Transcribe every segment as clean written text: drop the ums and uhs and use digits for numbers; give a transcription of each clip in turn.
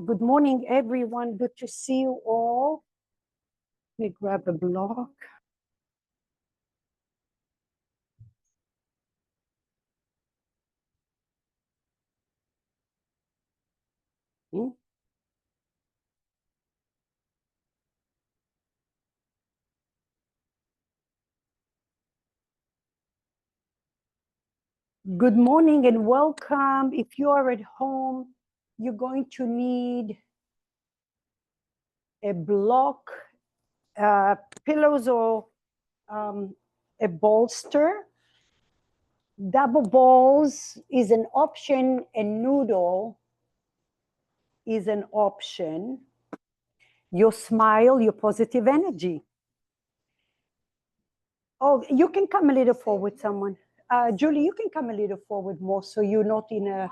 Good morning, everyone. Good to see you all. Let me grab a block. Good morning and welcome. If you are at home, you're going to need a block, pillows, or a bolster. Double balls is an option, and noodle is an option. Your smile, your positive energy. Oh, you can come a little forward, someone. Julie, you can come a little forward more so you're not in a...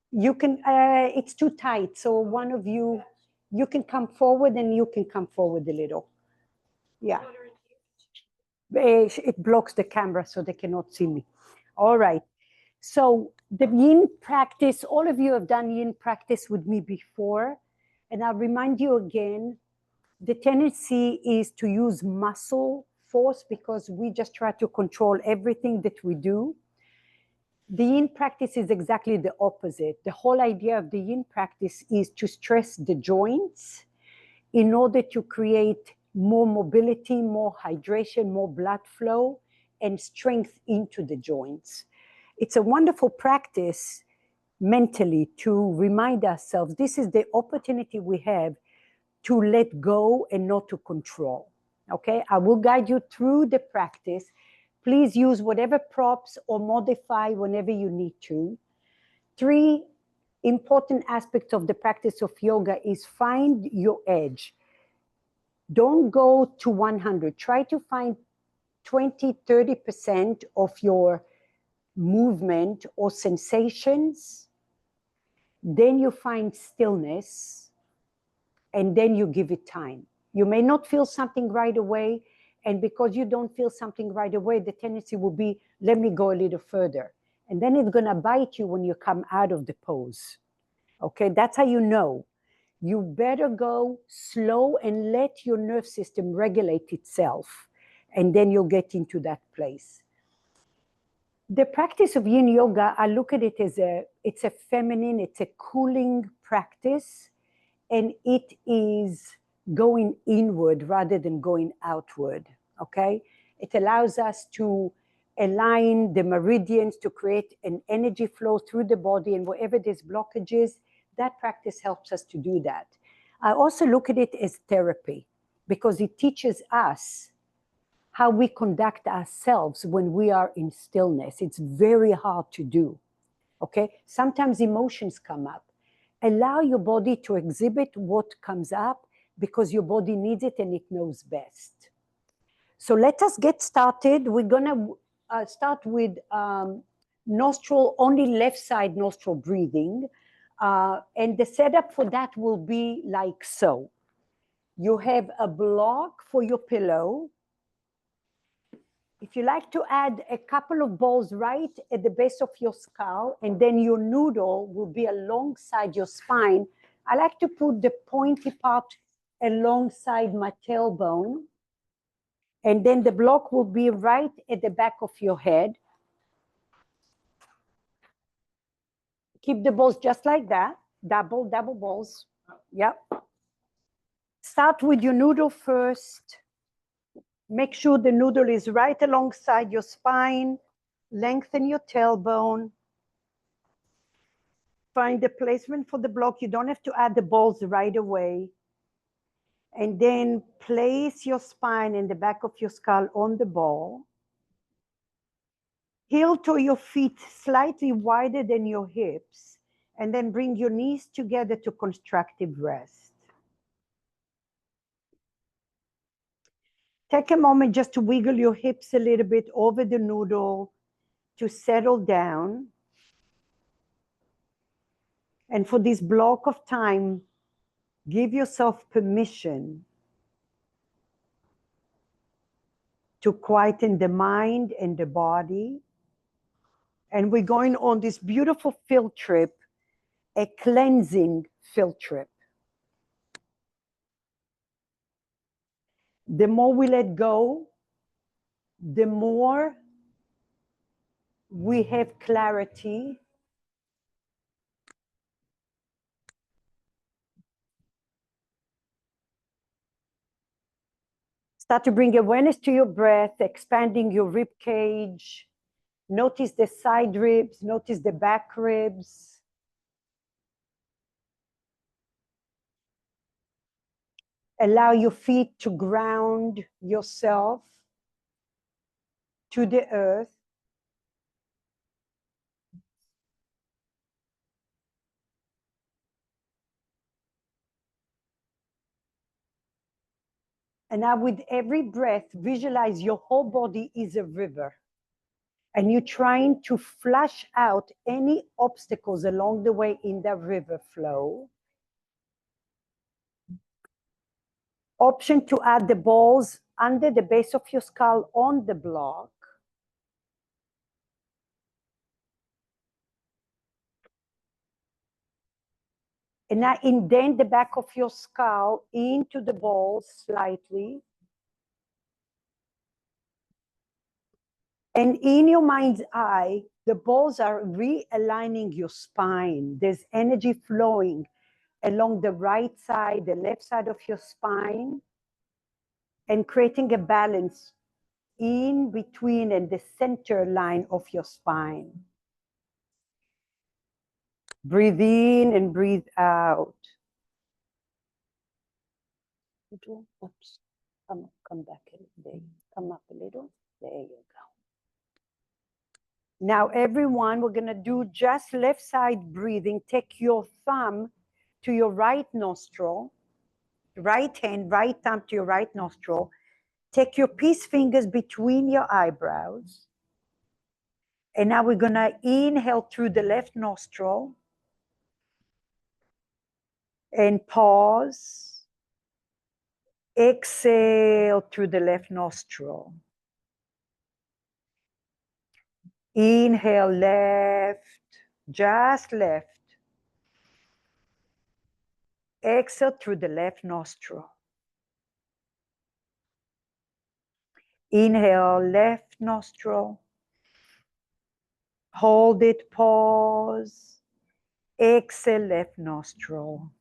You can, it's too tight. So one of you, you can come forward and you can come forward a little. Yeah. It blocks the camera so they cannot see me. All right. So the Yin practice, all of you have done Yin practice with me before. And I'll remind you again, the tendency is to use muscle force because we just try to control everything that we do. The Yin practice is exactly the opposite. The whole idea of the Yin practice is to stress the joints in order to create more mobility, more hydration, more blood flow, and strength into the joints. It's a wonderful practice mentally to remind ourselves this is the opportunity we have to let go and not to control. Okay, I will guide you through the practice. Please use whatever props or modify whenever you need to. 3 important aspects of the practice of yoga is find your edge. Don't go to 100. Try to find 20, 30% of your movement or sensations. Then you find stillness, and then you give it time. You may not feel something right away, and because you don't feel something right away, the tendency will be, let me go a little further. And then it's gonna bite you when you come out of the pose. Okay, that's how you know. You better go slow and let your nerve system regulate itself, and then you'll get into that place. The practice of Yin Yoga, I look at it as it's a feminine, it's a cooling practice, and it is going inward rather than going outward, okay? It allows us to align the meridians to create an energy flow through the body, and wherever there's blockages, that practice helps us to do that. I also look at it as therapy because it teaches us how we conduct ourselves when we are in stillness. It's very hard to do, okay? Sometimes emotions come up. Allow your body to exhibit what comes up because your body needs it and it knows best. So let us get started. We're gonna start with nostril, only left side nostril breathing. And the setup for that will be like so. You have a block for your pillow. If you like to add a couple of balls right at the base of your skull, and then your noodle will be alongside your spine, I like to put the pointy part alongside my tailbone, and then the block will be right at the back of your head. Keep the balls just like that, double balls. Yep. Start with your noodle first. Make sure the noodle is right alongside your spine. Lengthen your tailbone. Find the placement for the block. You don't have to add the balls right away. And then place your spine and the back of your skull on the ball. Heel to your feet slightly wider than your hips. And then bring your knees together to constructive rest. Take a moment just to wiggle your hips a little bit over the noodle to settle down. And for this block of time, give yourself permission to quieten the mind and the body. And we're going on this beautiful field trip a cleansing field trip. The more we let go, the more we have clarity. Start to bring awareness to your breath, expanding your rib cage. Notice the side ribs, notice the back ribs. Allow your feet to ground yourself to the earth. And now with every breath, visualize your whole body is a river. And you're trying to flush out any obstacles along the way in the river flow. Option to add the balls under the base of your skull on the block. And now indent the back of your skull into the balls slightly. And in your mind's eye, the balls are realigning your spine. There's energy flowing along the right side, the left side of your spine, and creating a balance in between and the center line of your spine. Breathe in and breathe out. Oops. Come back a little. There. Come up a little. There you go. Now, everyone, we're going to do just left side breathing. Take your thumb to your right nostril, right hand, right thumb to your right nostril. Take your peace fingers between your eyebrows. And now we're going to inhale through the left nostril and pause. Exhale through the left nostril. Inhale left, just left. Exhale through the left nostril. Inhale left nostril. Hold it, pause. Exhale left nostril.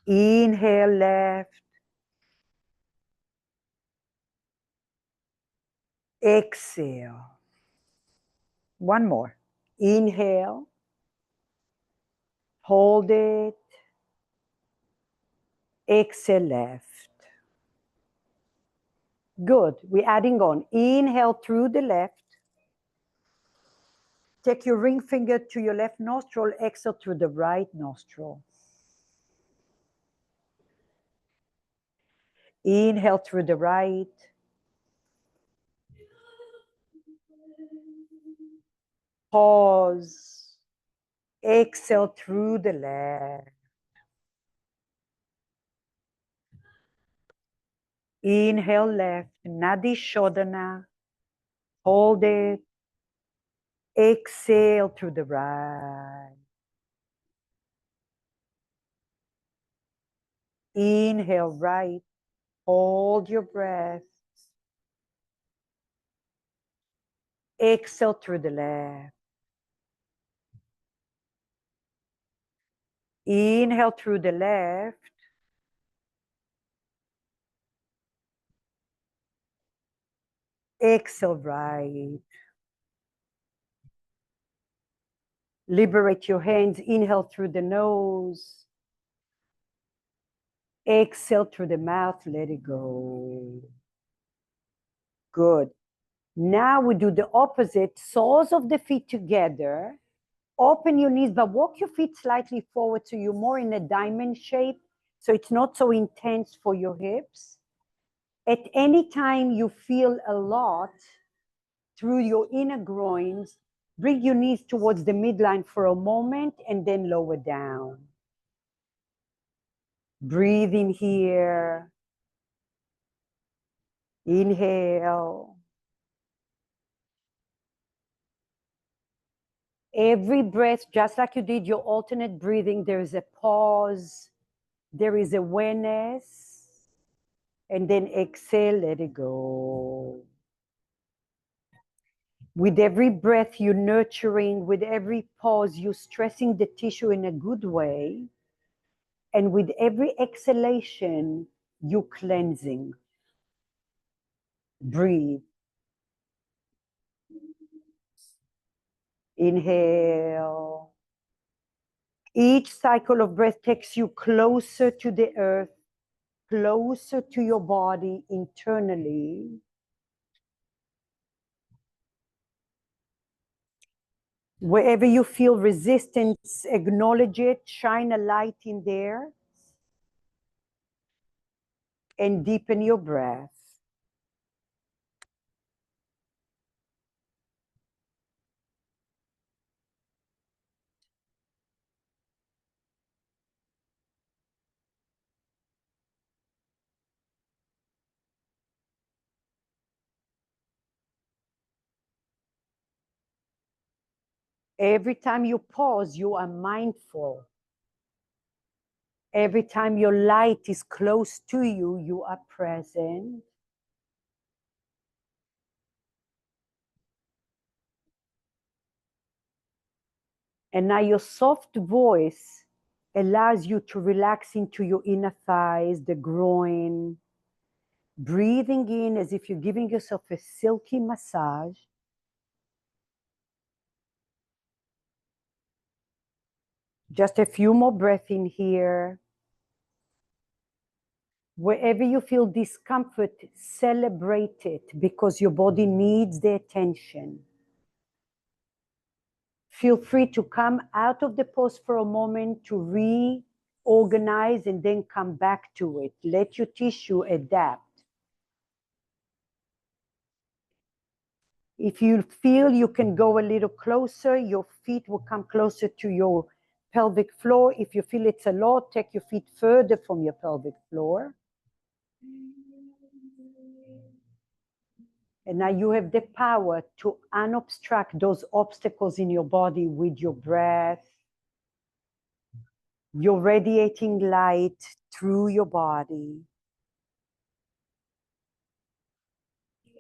Inhale left. Exhale. One more. Inhale. Hold it. Exhale left. Good. We're adding on. Inhale through the left. Take your ring finger to your left nostril. Exhale through the right nostril. Inhale through the right. Pause. Exhale through the left. Inhale left. Nadi Shodhana. Hold it. Exhale through the right. Inhale right. Hold your breath. Exhale through the left. Inhale through the left. Exhale right. Liberate your hands. Inhale through the nose. Exhale through the mouth. Let it go. Good. Now we do the opposite. Soles of the feet together. Open your knees, but walk your feet slightly forward so you're more in a diamond shape, so it's not so intense for your hips. At any time you feel a lot through your inner groins, bring your knees towards the midline for a moment and then lower down. Breathe in here. Inhale. Every breath, just like you did your alternate breathing, there is a pause, there is awareness, and then exhale, let it go. With every breath, you're nurturing. With every pause, you're stressing the tissue in a good way. And with every exhalation, you're cleansing. Breathe. Inhale. Each cycle of breath takes you closer to the earth, closer to your body internally. Wherever you feel resistance, acknowledge it, shine a light in there, and deepen your breath. Every time you pause, you are mindful. Every time your light is close to you, you are present. And now your soft voice allows you to relax into your inner thighs, the groin, breathing in as if you're giving yourself a silky massage. Just a few more breaths in here. Wherever you feel discomfort, celebrate it because your body needs the attention. Feel free to come out of the pose for a moment to reorganize and then come back to it. Let your tissue adapt. If you feel you can go a little closer, your feet will come closer to your pelvic floor. If you feel it's a lot, take your feet further from your pelvic floor. And now you have the power to unobstruct those obstacles in your body with your breath. You're radiating light through your body.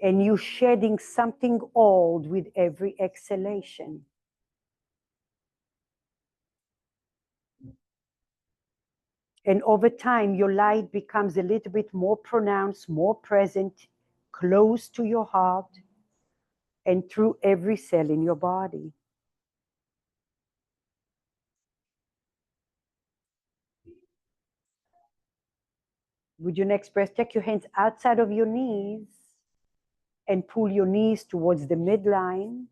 And you're shedding something old with every exhalation. And over time, your light becomes a little bit more pronounced, more present, close to your heart, and through every cell in your body. With your next breath, take your hands outside of your knees and pull your knees towards the midline.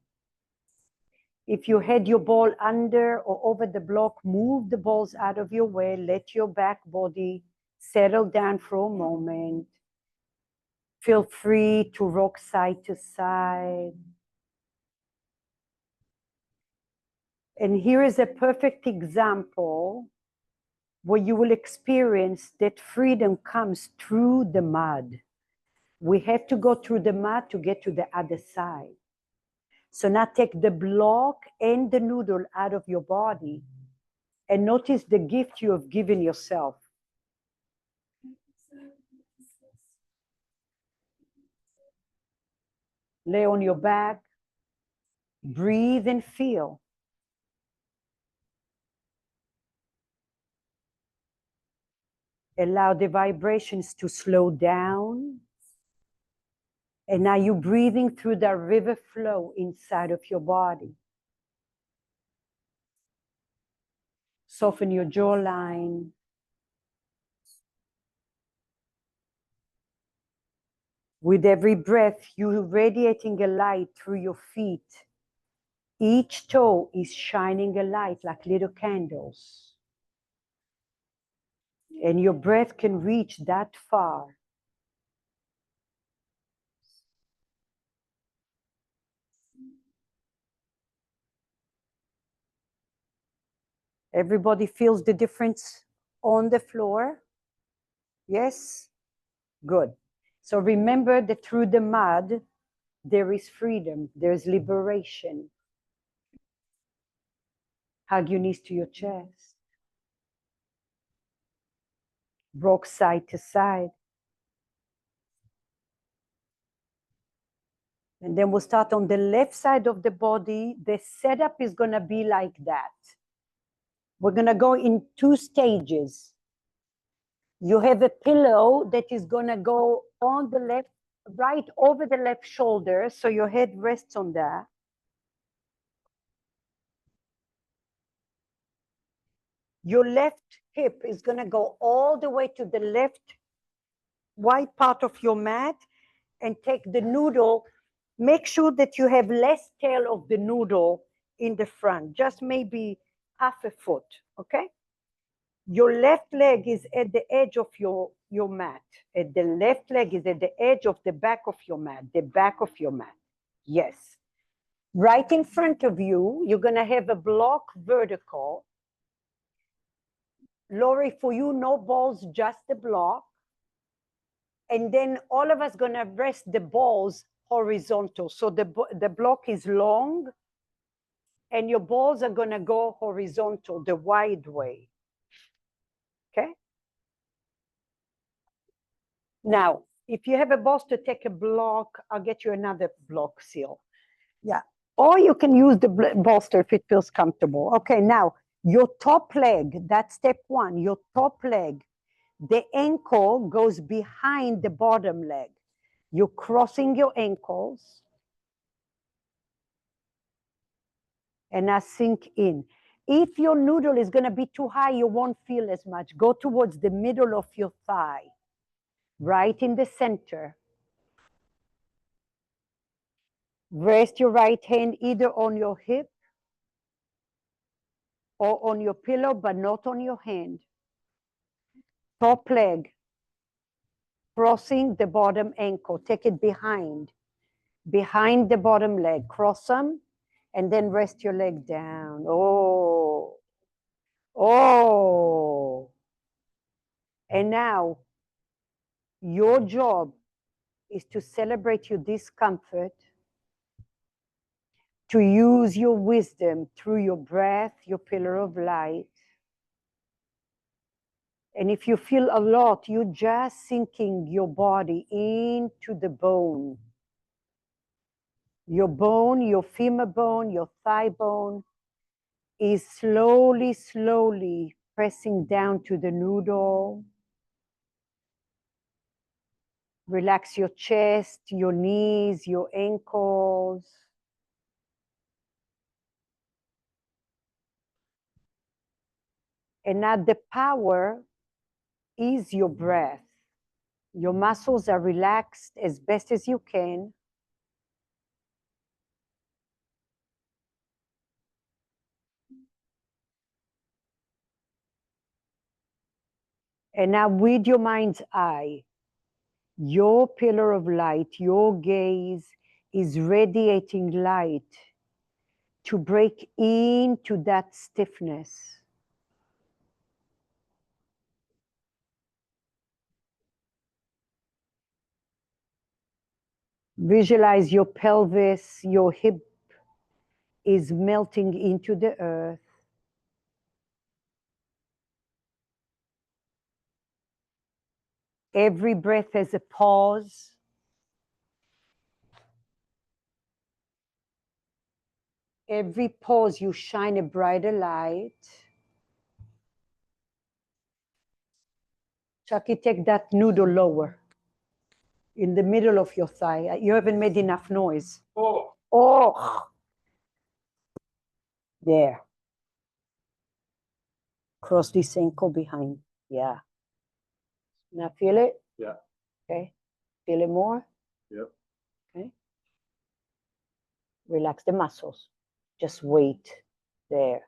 If you had your ball under or over the block, move the balls out of your way. Let your back body settle down for a moment. Feel free to rock side to side. And here is a perfect example where you will experience that freedom comes through the mud. We have to go through the mud to get to the other side. So now take the block and the noodle out of your body and notice the gift you have given yourself. Lay on your back, breathe and feel. Allow the vibrations to slow down. And now you're breathing through the river flow inside of your body. Soften your jawline. With every breath, you're radiating a light through your feet. Each toe is shining a light like little candles. And your breath can reach that far. Everybody feels the difference on the floor? Yes? Good. So remember that through the mud, there is freedom, there's liberation. Hug your knees to your chest. Rock side to side. And then we'll start on the left side of the body. The setup is going to be like that. We're going to go in 2 stages. You have a pillow that is going to go on the left, right over the left shoulder, so your head rests on that. Your left hip is going to go all the way to the left wide part of your mat, and take the noodle. Make sure that you have less tail of the noodle in the front, just maybe half a foot, okay? Your left leg is at the edge of your mat. The left leg is at the edge of the back of your mat, the back of your mat. Yes. Right in front of you, you're going to have a block vertical. Lori, for you, no balls, just the block. And then all of us going to rest the balls horizontal. So the block is long, and your balls are going to go horizontal, the wide way. Okay? Now, if you have a bolster, take a block. I'll get you another block seal. Yeah. Or you can use the bolster if it feels comfortable. Okay, now, your top leg, that's step 1. Your top leg, the ankle goes behind the bottom leg. You're crossing your ankles. And now sink in. If your noodle is going to be too high, you won't feel as much. Go towards the middle of your thigh, right in the center. Rest your right hand either on your hip or on your pillow, but not on your hand. Top leg, crossing the bottom ankle. Take it behind the bottom leg. Cross them, and then rest your leg down. Oh. Oh. And now, your job is to celebrate your discomfort, to use your wisdom through your breath, your pillar of light. And if you feel a lot, you're just sinking your body into the bone. Your bone, your femur bone, your thigh bone is slowly, slowly pressing down to the noodle. Relax your chest, your knees, your ankles. And now the power is your breath. Your muscles are relaxed as best as you can. And now with your mind's eye, your pillar of light, your gaze is radiating light to break into that stiffness. Visualize your pelvis, your hip is melting into the earth. Every breath has a pause. Every pause, you shine a brighter light. Chucky, take that noodle lower. In the middle of your thigh. You haven't made enough noise. Oh. Oh. There. Cross this ankle behind. Yeah. Now feel it? Yeah. Okay. Feel it more? Yep. Okay. Relax the muscles. Just wait. There.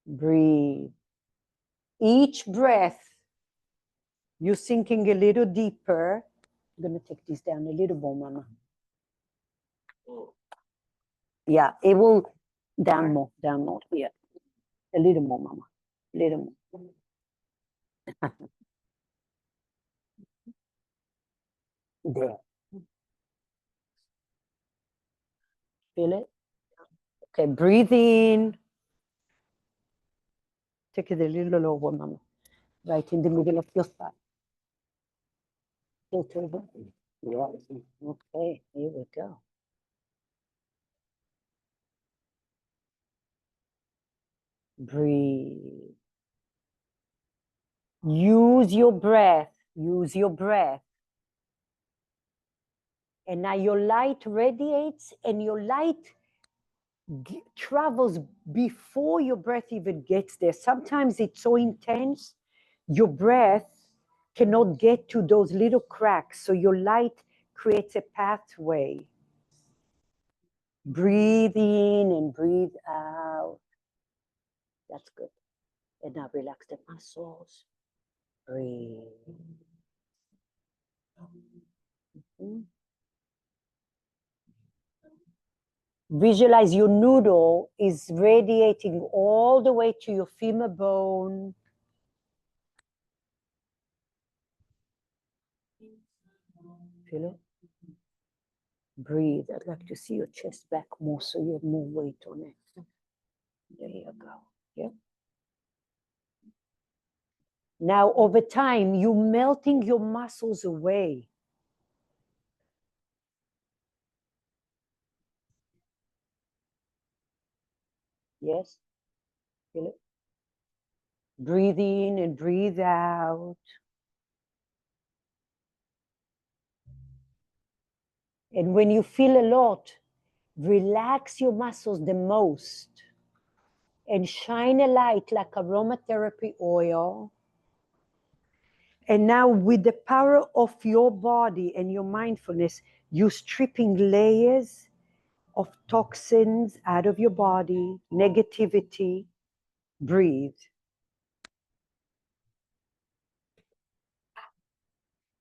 Breathe. Each breath, you're sinking a little deeper. I'm going to take this down a little more, Mama. Oh. Yeah, it will down more. Yeah. A little more, Mama. A little more. There. Feel it? Okay, breathe in. Take it a little lower, Mama. Right in the middle of your thigh. Tilt over. Yeah. Okay, here we go. Breathe. Use your breath. Use your breath. And now your light radiates and your light travels before your breath even gets there. Sometimes it's so intense, your breath cannot get to those little cracks. So your light creates a pathway. Breathe in and breathe out. That's good. And now relax the muscles. Breathe. Mm-hmm. Visualize your noodle is radiating all the way to your femur bone. Feel it? Breathe. I'd like to see your chest back more so you have more weight on it. There you go. Yeah. Now, over time, you're melting your muscles away. Yes? Feel it? Breathe in and breathe out. And when you feel a lot, relax your muscles the most and shine a light like aromatherapy oil. And now with the power of your body and your mindfulness, you're stripping layers of toxins out of your body, negativity. Breathe.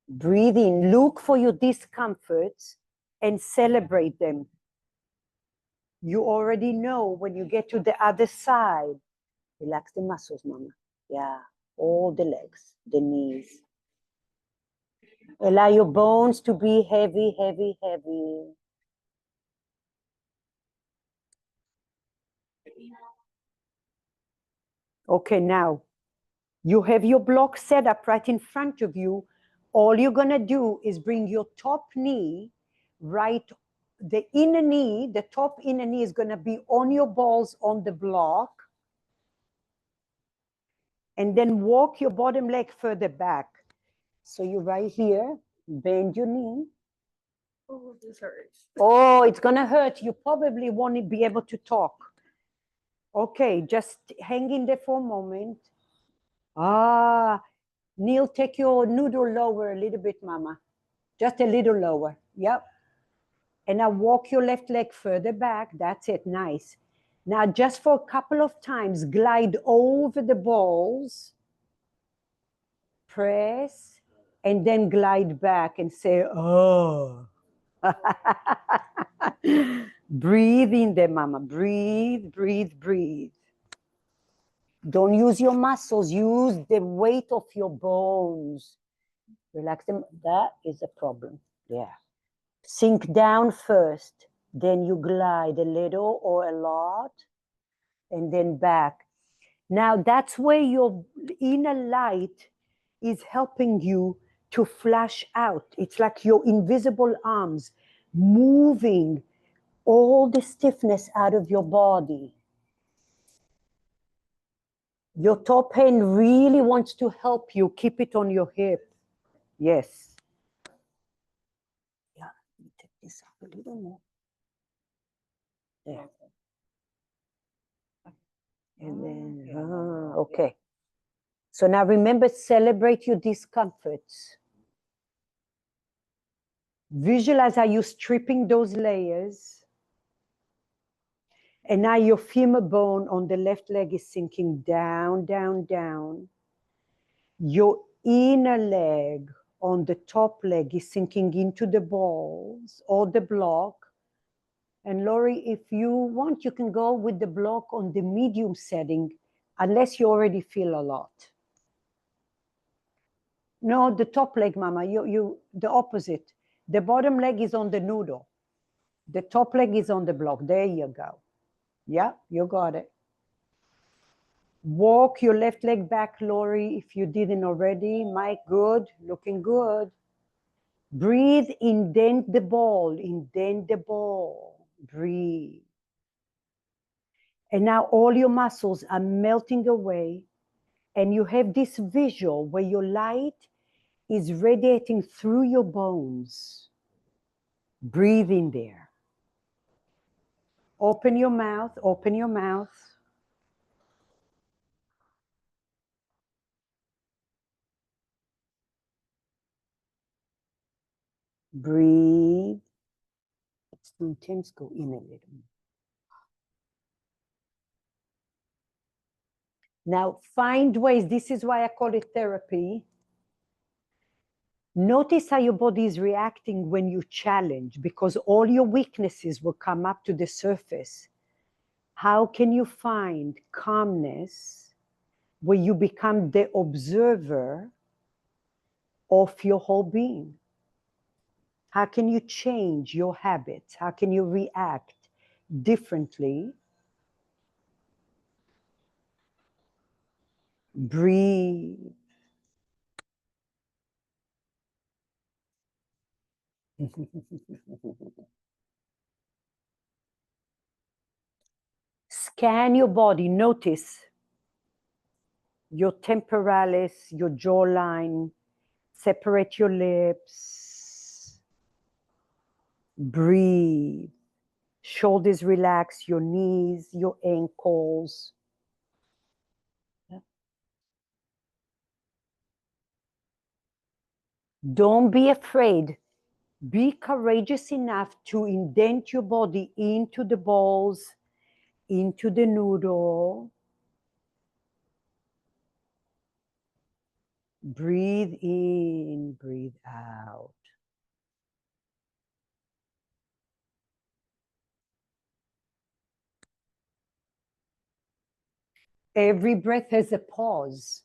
Breathe in. Look for your discomforts and celebrate them. You already know when you get to the other side. Relax the muscles, Mama. Yeah, all the legs, the knees. Allow your bones to be heavy, heavy, heavy. Okay, now you have your block set up right in front of you. All you're gonna do is bring your top knee right, the inner knee, the top inner knee is gonna be on your balls on the block. And then walk your bottom leg further back. So you're right here, bend your knee. Oh, this hurts. Oh, it's gonna hurt. You probably won't be able to talk. Okay, just hang in there for a moment. Neil, take your noodle lower a little bit, Mama. Just a little lower. Yep. And now walk your left leg further back. That's it. Nice. Now, just for a couple of times, glide over the balls. Press. And then glide back and say, oh. Breathe in there, Mama. Breathe, breathe, breathe. Don't use your muscles. Use the weight of your bones. Relax them. That is a problem. Yeah. Sink down first. Then you glide a little or a lot. And then back. Now that's where your inner light is helping you to flash out. It's like your invisible arms moving all the stiffness out of your body. Your top hand really wants to help you. Keep it on your hip. Yes. Yeah, let me take this up a little more. There. And then, okay. So now remember, celebrate your discomforts. Visualize how you're stripping those layers. And now your femur bone on the left leg is sinking down, down, down. Your inner leg on the top leg is sinking into the balls or the block. And Lori, if you want, you can go with the block on the medium setting, unless you already feel a lot. No, the top leg, Mama, the opposite. The bottom leg is on the noodle. The top leg is on the block. There you go. Yeah, you got it. Walk your left leg back, Lori, if you didn't already. Mike, good, looking good. Breathe, indent the ball, indent the ball. Breathe. And now all your muscles are melting away, and you have this visual where your light is radiating through your bones. Breathe in there. Open your mouth, open your mouth. Breathe. It's too intense, go in a little. Now find ways, this is why I call it therapy. Notice how your body is reacting when you challenge, because all your weaknesses will come up to the surface. How can you find calmness where you become the observer of your whole being? How can you change your habits? How can you react differently? Breathe. Scan your body. Notice your temporalis, your jawline. Separate your lips. Breathe. Shoulders relax, your knees, your ankles. Don't be afraid. Be courageous enough to indent your body into the balls, into the noodle. Breathe in, breathe out. Every breath has a pause.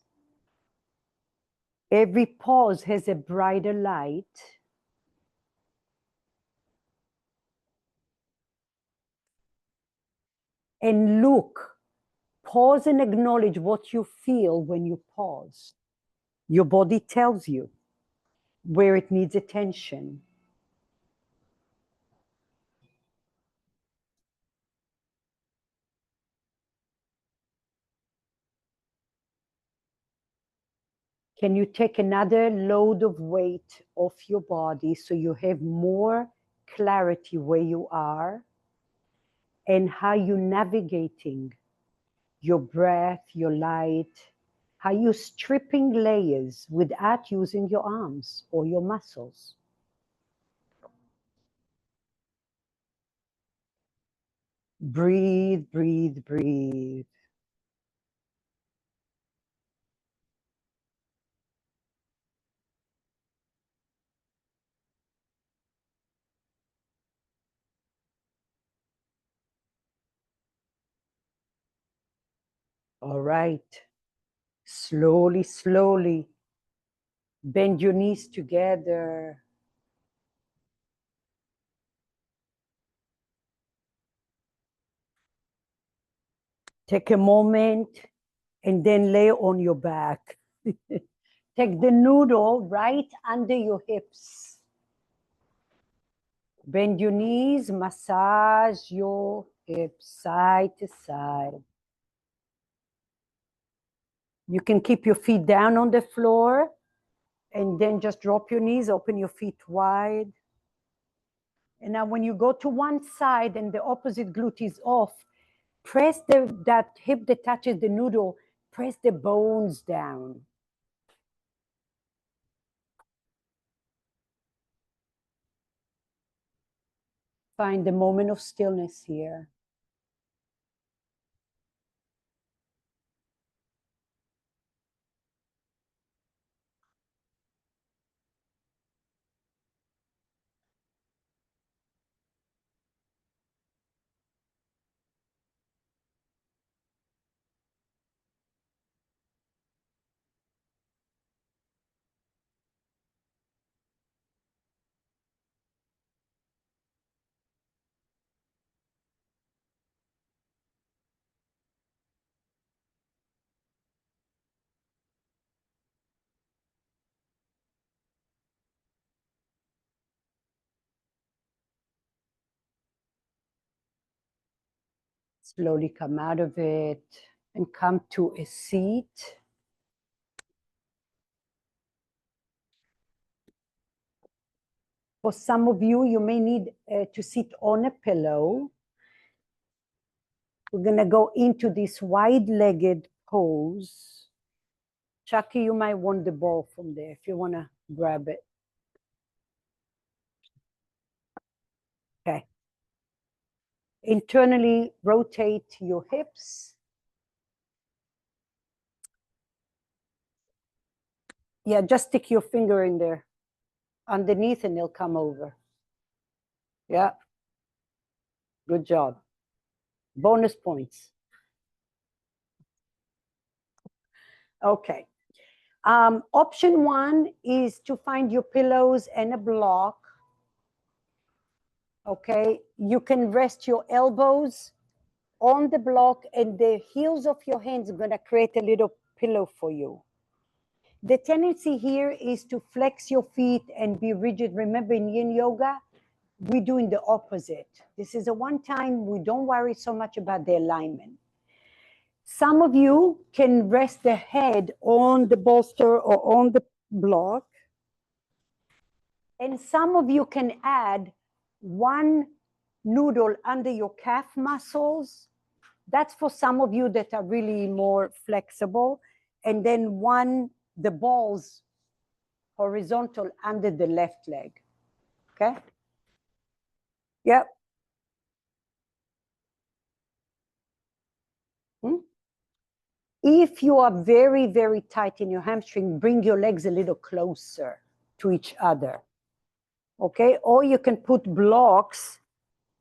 Every pause has a brighter light. And look, pause and acknowledge what you feel when you pause. Your body tells you where it needs attention. Can you take another load of weight off your body so you have more clarity where you are and how you're navigating your breath, your light, how you're stripping layers without using your arms or your muscles. Breathe, breathe, breathe. All right. Slowly, slowly. Bend your knees together. Take a moment and then lay on your back. Take the noodle right under your hips. Bend your knees, massage your hips side to side. You can keep your feet down on the floor and then just drop your knees, open your feet wide. And now when you go to one side and the opposite glute is off, press that hip that touches the noodle, press the bones down. Find the moment of stillness here. Slowly come out of it and come to a seat. For some of you, you may need to sit on a pillow. We're going to go into this wide-legged pose. Chucky, you might want the ball from there if you want to grab it. Okay. Internally rotate your hips. Yeah, just stick your finger in there underneath and they'll come over. Yeah. Good job. Bonus points. Okay. Option one is to find your pillows and a block. Okay. You can rest your elbows on the block and the heels of your hands are going to create a little pillow for you. The tendency here is to flex your feet and be rigid. Remember, in Yin Yoga, we're doing the opposite. This is a one time, we don't worry so much about the alignment. Some of you can rest the head on the bolster or on the block. And some of you can add one noodle under your calf muscles. That's for some of you that are really more flexible. And then the balls horizontal under the left leg. Okay? Yep. If you are very, very tight in your hamstring, bring your legs a little closer to each other. Okay? Or you can put blocks.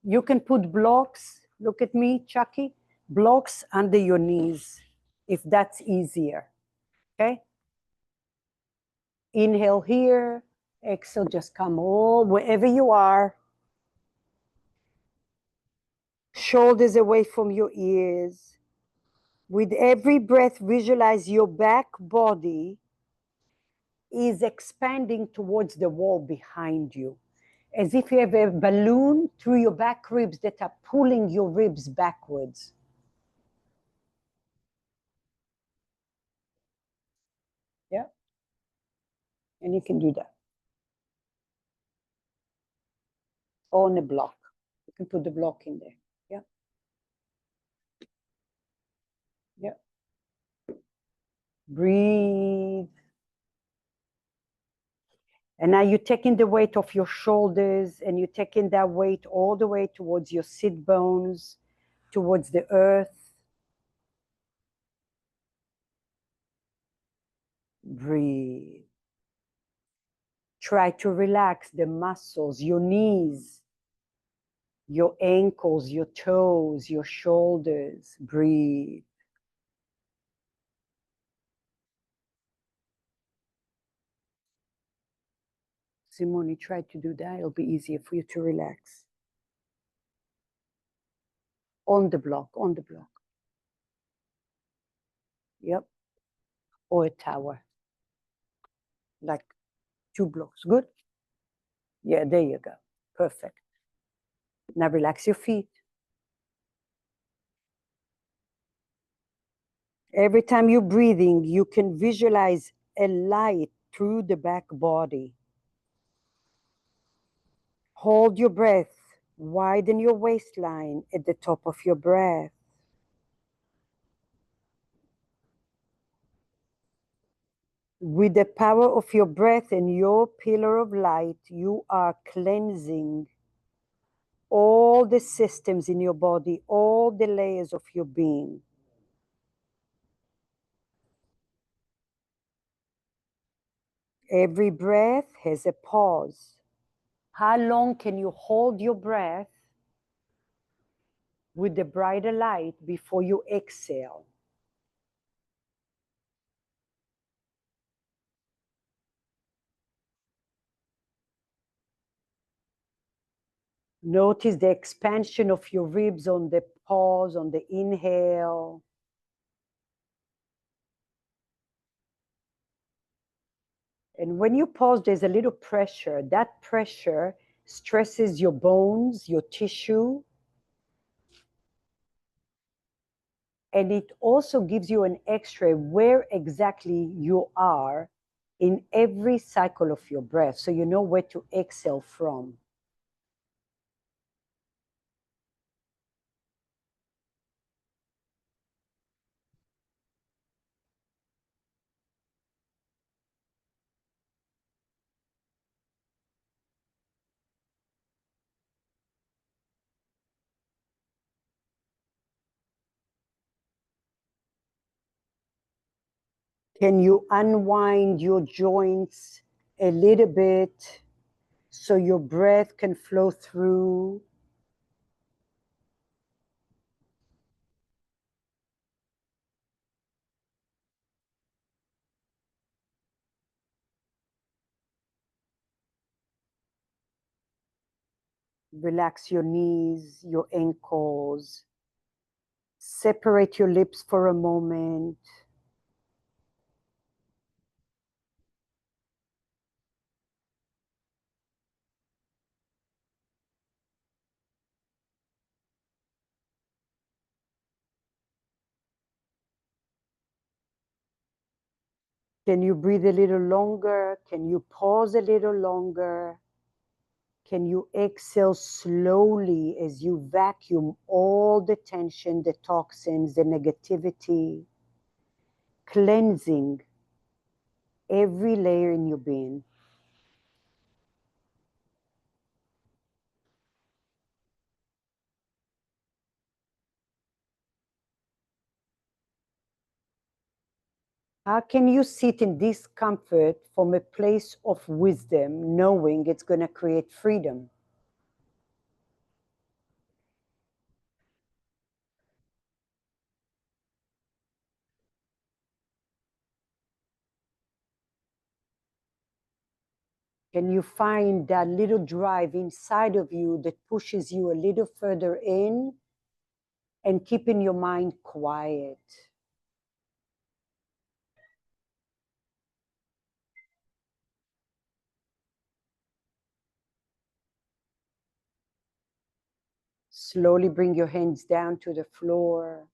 You can put blocks, look at me, Chucky, blocks under your knees, if that's easier. Okay? Inhale here, exhale, just come all wherever you are. Shoulders away from your ears. With every breath, visualize your back body is expanding towards the wall behind you, as if you have a balloon through your back ribs that are pulling your ribs backwards. Yeah? And you can do that. On a block. You can put the block in there. Yeah. Yeah. Breathe. And now you're taking the weight off your shoulders and you're taking that weight all the way towards your sit bones, towards the earth. Breathe. Try to relax the muscles, your knees, your ankles, your toes, your shoulders. Breathe. Simone, try to do that. It'll be easier for you to relax. On the block, on the block. Yep. Or a tower. Like 2 blocks. Good? Yeah, there you go. Perfect. Now relax your feet. Every time you're breathing, you can visualize a light through the back body. Hold your breath. Widen your waistline at the top of your breath. With the power of your breath and your pillar of light, you are cleansing all the systems in your body, all the layers of your being. Every breath has a pause. How long can you hold your breath with the brighter light before you exhale? Notice the expansion of your ribs on the pause, on the inhale. And when you pause, there's a little pressure. That pressure stresses your bones, your tissue. And it also gives you an x-ray where exactly you are in every cycle of your breath, so you know where to exhale from. Can you unwind your joints a little bit so your breath can flow through? Relax your knees, your ankles. Separate your lips for a moment. Can you breathe a little longer? Can you pause a little longer? Can you exhale slowly as you vacuum all the tension, the toxins, the negativity, cleansing every layer in your being? How can you sit in discomfort from a place of wisdom, knowing it's going to create freedom? Can you find that little drive inside of you that pushes you a little further in and keeping your mind quiet? Slowly bring your hands down to the floor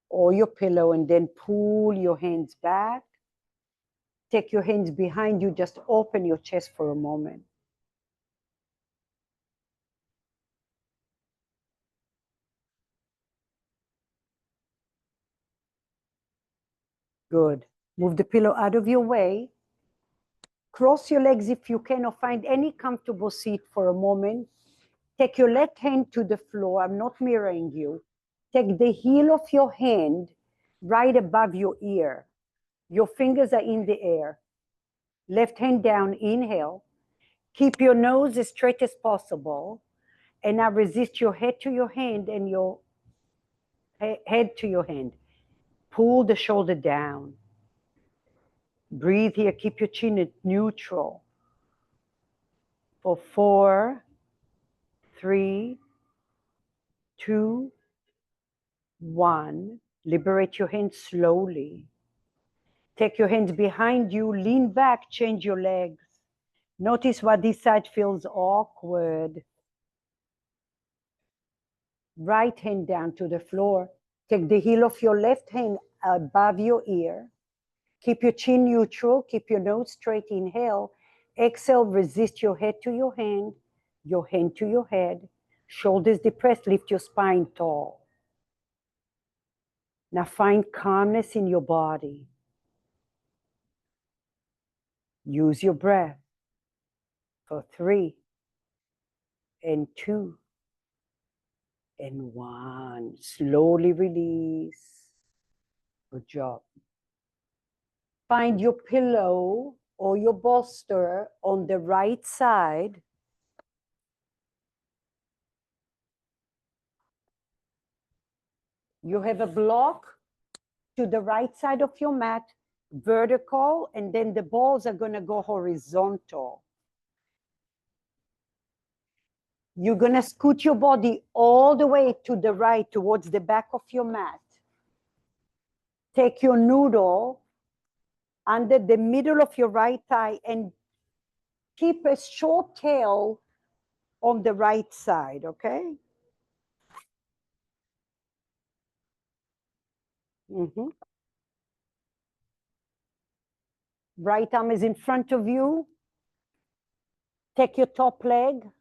or your pillow and then pull your hands back. Take your hands behind you, just open your chest for a moment. Good. Move the pillow out of your way. Cross your legs if you can, or find any comfortable seat for a moment. Take your left hand to the floor. I'm not mirroring you. Take the heel of your hand right above your ear. Your fingers are in the air. Left hand down, inhale. Keep your nose as straight as possible. And now resist your head to your hand and your head to your hand. Pull the shoulder down. Breathe here. Keep your chin at neutral. For 4, 3, 2, 1. Liberate your hands slowly. Take your hands behind you. Lean back. Change your legs. Notice what this side feels awkward. Right hand down to the floor. Take the heel of your left hand above your ear. Keep your chin neutral. Keep your nose straight. Inhale. Exhale. Resist your head to your hand to your head. Shoulders depressed. Lift your spine tall. Now find calmness in your body. Use your breath for 3 and 2 and 1. Slowly release. Good job. Find your pillow or your bolster on the right side. You have a block to the right side of your mat, vertical, and then the balls are going to go horizontal. You're going to scoot your body all the way to the right towards the back of your mat. Take your noodle under the middle of your right thigh and keep a short tail on the right side, okay? Mhm. Right arm is in front of you. Take your top leg,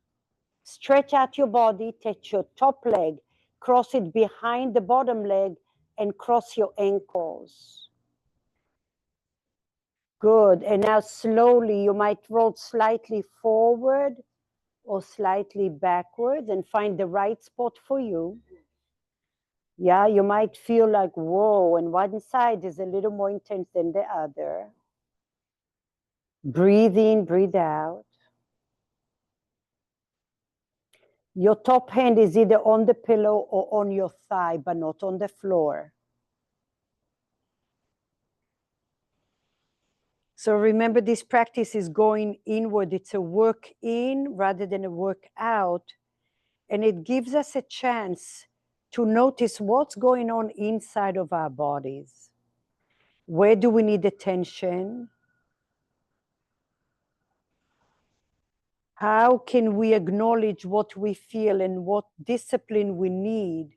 stretch out your body, take your top leg, cross it behind the bottom leg, and cross your ankles. Good. And now slowly, you might roll slightly forward or slightly backwards and find the right spot for you. Yeah, you might feel like, whoa, and one side is a little more intense than the other. Breathe in, breathe out. Your top hand is either on the pillow or on your thigh, but not on the floor. So remember, this practice is going inward. It's a work in rather than a work out. And it gives us a chance to notice what's going on inside of our bodies. Where do we need attention? How can we acknowledge what we feel and what discipline we need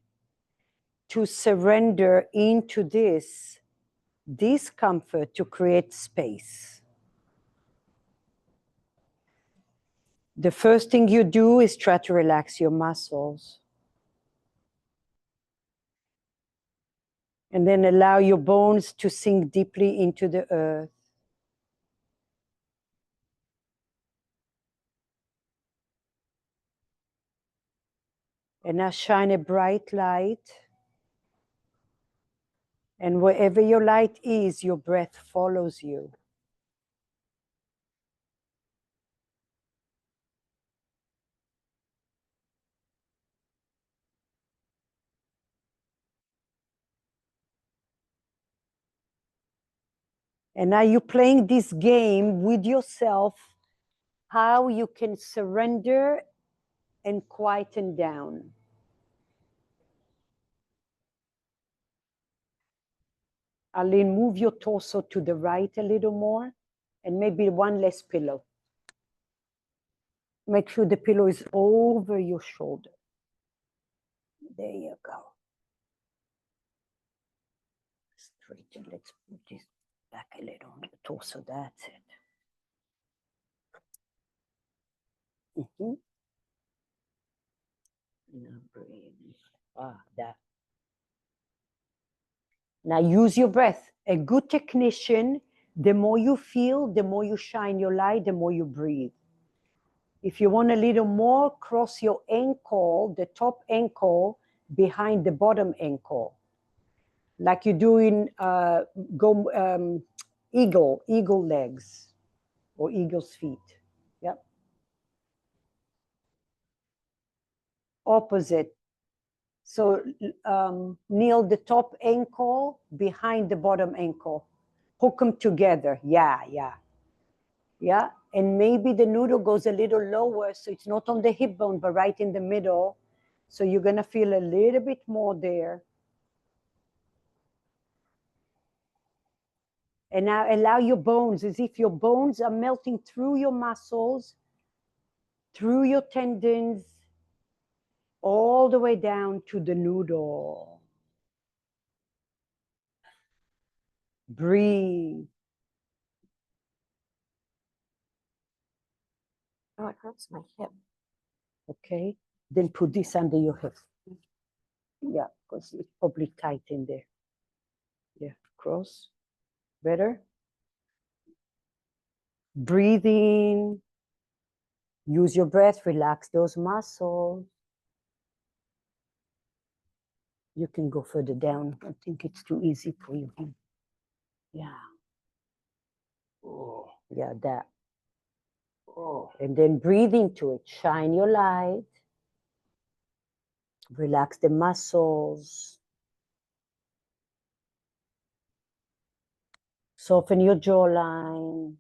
to surrender into this discomfort to create space? The first thing you do is try to relax your muscles. And then allow your bones to sink deeply into the earth. And now shine a bright light. And wherever your light is, your breath follows you. And now you're playing this game with yourself, how you can surrender and quieten down. Aline, move your torso to the right a little more and maybe one less pillow. Make sure the pillow is over your shoulder. There you go. Straighten. Let's put this back a little on the torso. That's it. Mm-hmm. Now breathe. That. Now use your breath. A good technician, the more you feel, the more you shine your light, the more you breathe. If you want a little more, cross your ankle, the top ankle, behind the bottom ankle. Like you do in eagle legs or eagle's feet. Yep. Opposite. So kneel the top ankle behind the bottom ankle. Hook them together. Yeah, yeah. Yeah. And maybe the noodle goes a little lower, so it's not on the hip bone, but right in the middle. So you're going to feel a little bit more there. And now allow your bones, as if your bones are melting through your muscles, through your tendons, all the way down to the noodle. Breathe. Oh, it hurts my hip. Okay. Then put this under your hip. Yeah, because it's probably tight in there. Yeah, cross. Better. Breathe in. Use your breath, relax those muscles. You can go further down. I think it's too easy for you. Yeah. Oh, yeah, that. Oh. And then breathe into it. Shine your light. Relax the muscles. Soften your jawline.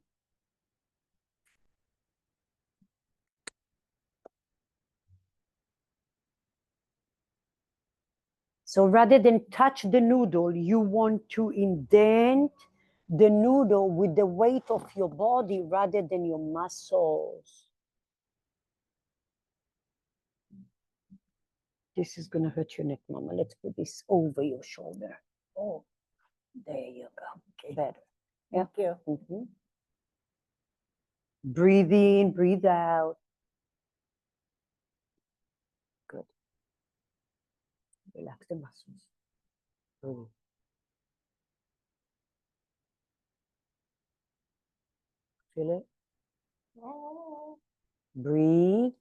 So rather than touch the noodle, you want to indent the noodle with the weight of your body rather than your muscles. This is going to hurt your neck, Mama. Let's put this over your shoulder. Oh, There you go. Okay. Better. Yeah. Thank you. Mhm. Breathe in, breathe out. Good. Relax the muscles. Breathe. Feel it? Breathe.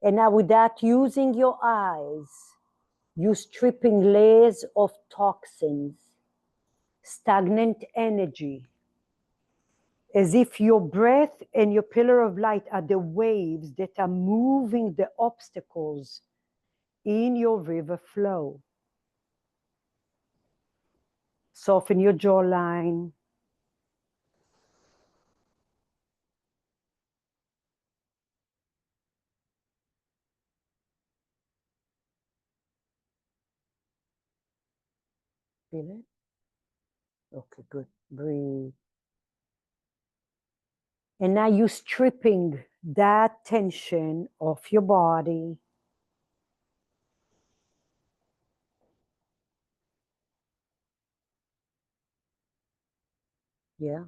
And now with that, using your eyes, you stripping layers of toxins, stagnant energy, as if your breath and your pillar of light are the waves that are moving the obstacles in your river flow. Soften your jawline. Feel it? Okay, good. Breathe. And now you're stripping that tension off your body. Yeah.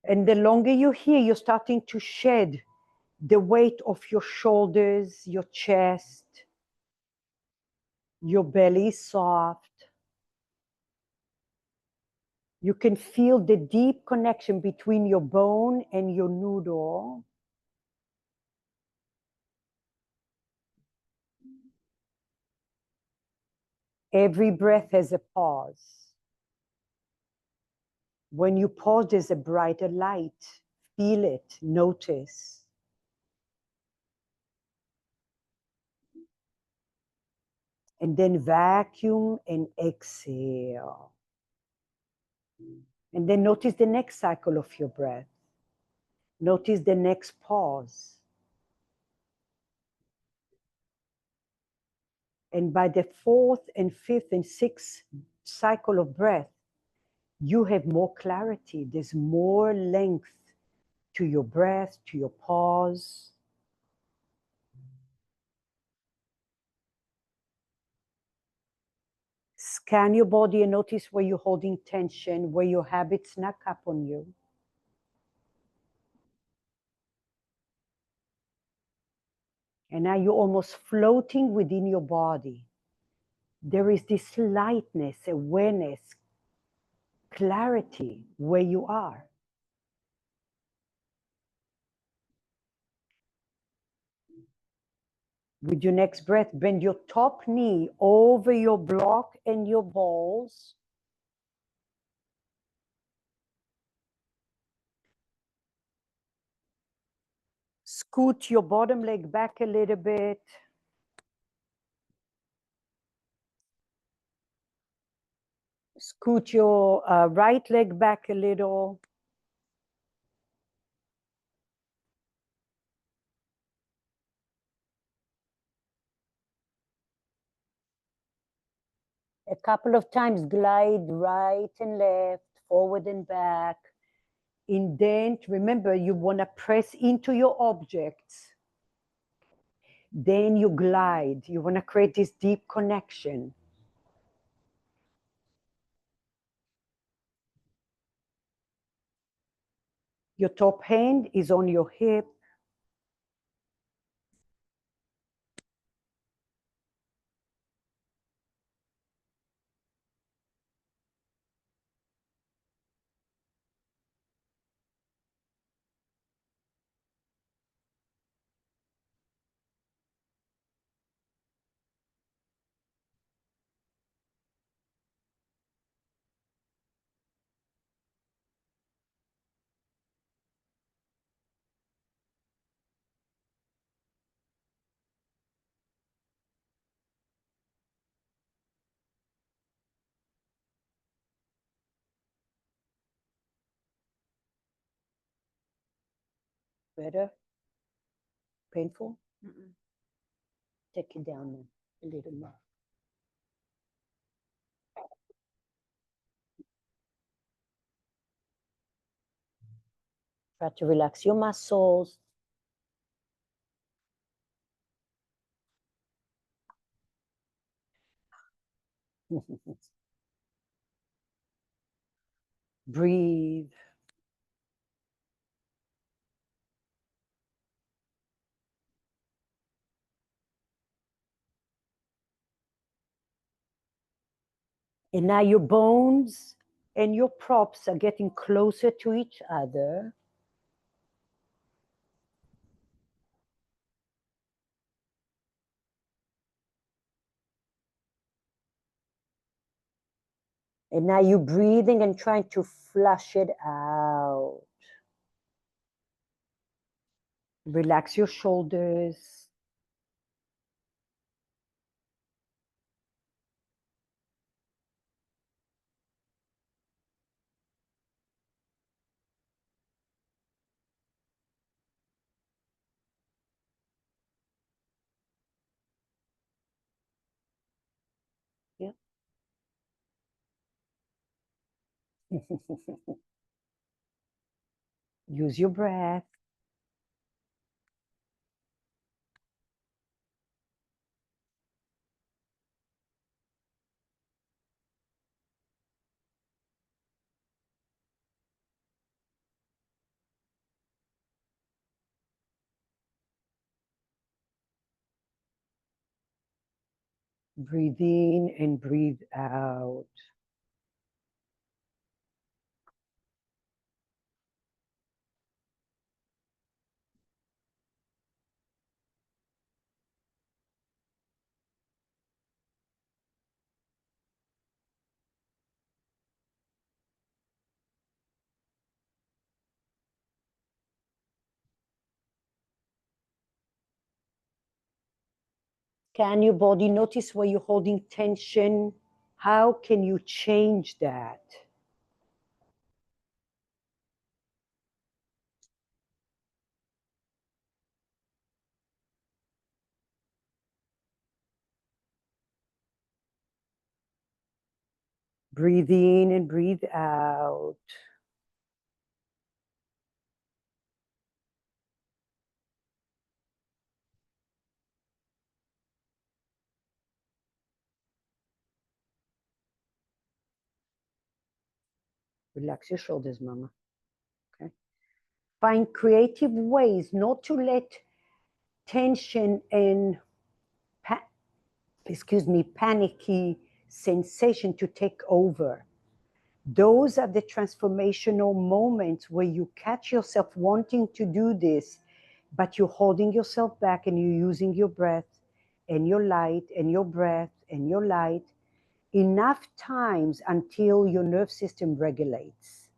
And the longer you're here, you're starting to shed the weight of your shoulders, your chest, your belly is soft. You can feel the deep connection between your bone and your noodle. Every breath has a pause. When you pause, there's a brighter light. Feel it, notice. And then vacuum and exhale. And then notice the next cycle of your breath. Notice the next pause. And by the fourth and fifth and sixth cycle of breath, you have more clarity. There's more length to your breath, to your pause. Scan your body and notice where you're holding tension, where your habits snuck up on you. And now you're almost floating within your body. There is this lightness, awareness, clarity where you are. With your next breath, bend your top knee over your block and your balls. Scoot your bottom leg back a little bit. Scoot your right leg back a little. A couple of times glide right and left, forward and back. Indent, remember you want to press into your objects. Then you glide. You want to create this deep connection. Your top hand is on your hip. Better? Painful? Take it down then, a little more. Try to relax your muscles. Breathe. And now your bones and your props are getting closer to each other. And now you're breathing and trying to flush it out. Relax your shoulders. Yeah. Use your breath. Breathe in and breathe out. Scan your body. Notice where you're holding tension. How can you change that? Breathe in and breathe out. Relax your shoulders, Mama. Okay. Find creative ways not to let tension and panicky sensation to take over. Those are the transformational moments where you catch yourself wanting to do this, but you're holding yourself back and you're using your breath and your light and your breath and your light enough times until your nerve system regulates.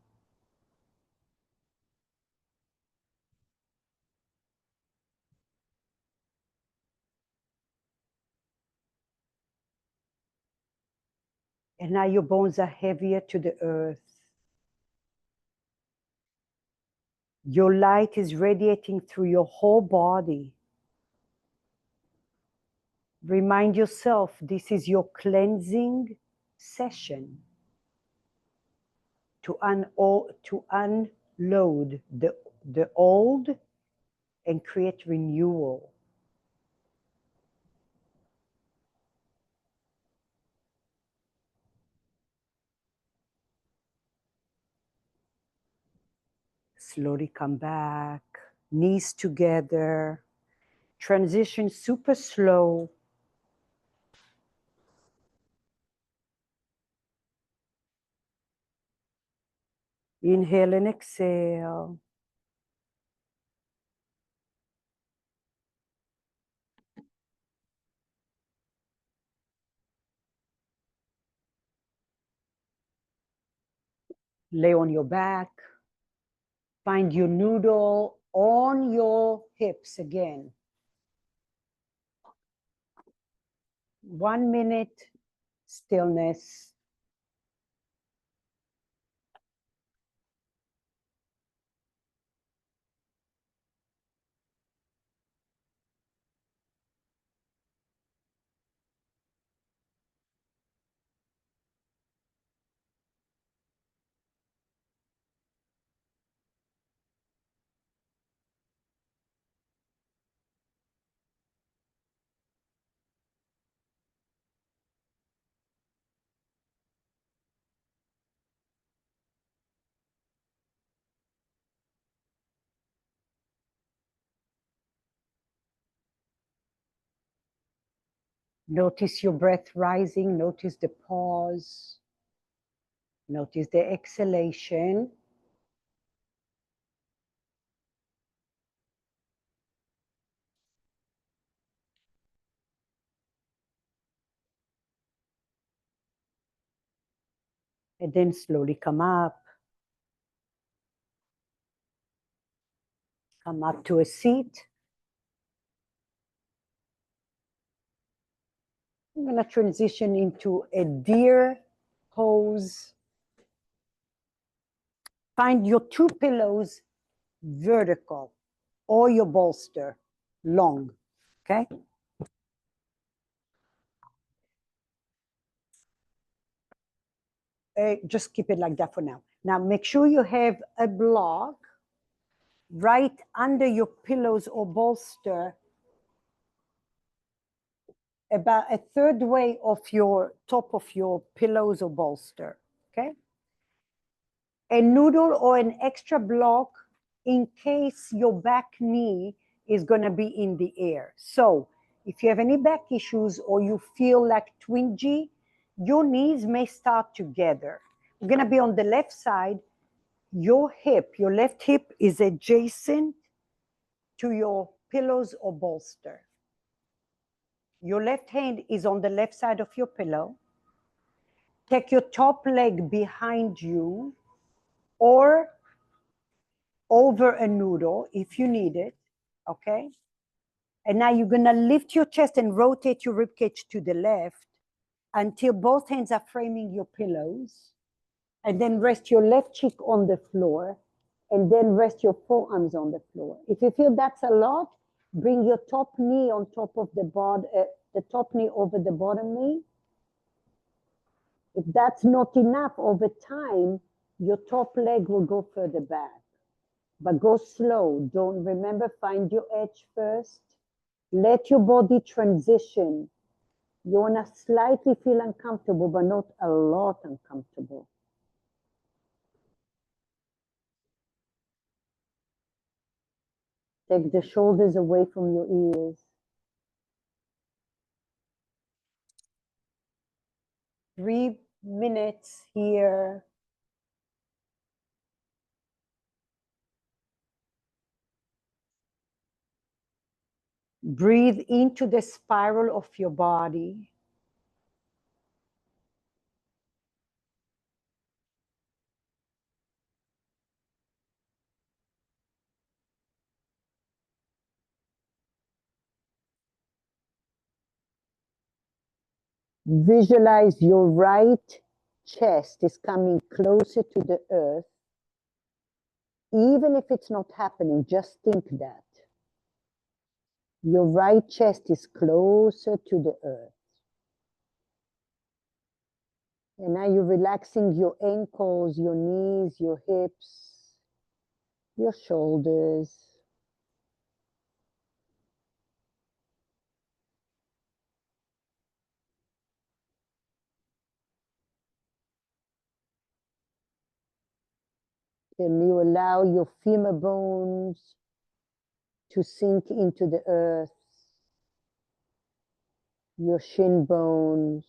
And now your bones are heavier to the earth. Your light is radiating through your whole body. Remind yourself this is your cleansing session to unload the old and create renewal. Slowly come back, knees together, transition super slow. Inhale and exhale. Lay on your back. Find your noodle on your hips again. 1 minute stillness. Notice your breath rising. Notice the pause. Notice the exhalation. And then slowly come up. Come up to a seat. I'm going to transition into a deer pose. Find your two pillows vertical or your bolster long, okay? Just keep it like that for now. Now make sure you have a block right under your pillows or bolster, about a third way of your top of your pillows or bolster, okay? A noodle or an extra block in case your back knee is going to be in the air. So if you have any back issues or you feel like twingy, your knees may start together. We're going to be on the left side. Your hip, your left hip is adjacent to your pillows or bolster. Your left hand is on the left side of your pillow. Take your top leg behind you or over a noodle if you need it, okay? And now you're gonna lift your chest and rotate your ribcage to the left until both hands are framing your pillows. And then rest your left cheek on the floor and then rest your forearms on the floor. If you feel that's a lot, bring your top knee on top of the top knee over the bottom knee. If that's not enough, over time, your top leg will go further back. But go slow. Don't remember, find your edge first. Let your body transition. You want to slightly feel uncomfortable, but not a lot uncomfortable. Take the shoulders away from your ears. 3 minutes here. Breathe into the spiral of your body. Visualize your right chest is coming closer to the earth. Even if it's not happening, just think that. Your right chest is closer to the earth. And now you're relaxing your ankles, your knees, your hips, your shoulders. And you allow your femur bones to sink into the earth, your shin bones.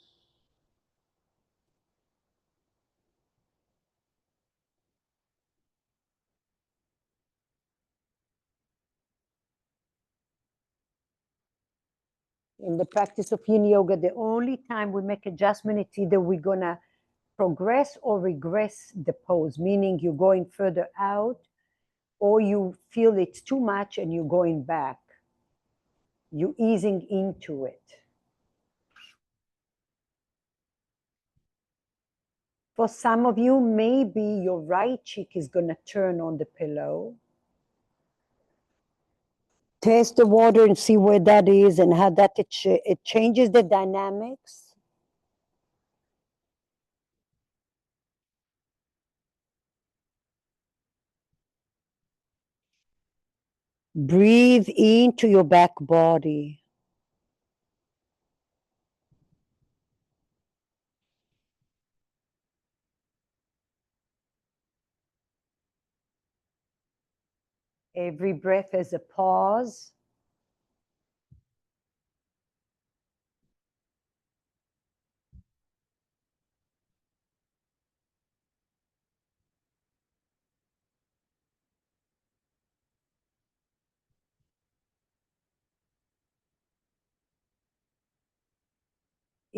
In the practice of Yin Yoga, the only time we make adjustment, it's either we're going to progress or regress the pose, meaning you're going further out or you feel it's too much and you're going back. You're easing into it. For some of you, maybe your right cheek is going to turn on the pillow. Taste the water and see where that is and how that it changes the dynamics. Breathe into your back body. Every breath is a pause.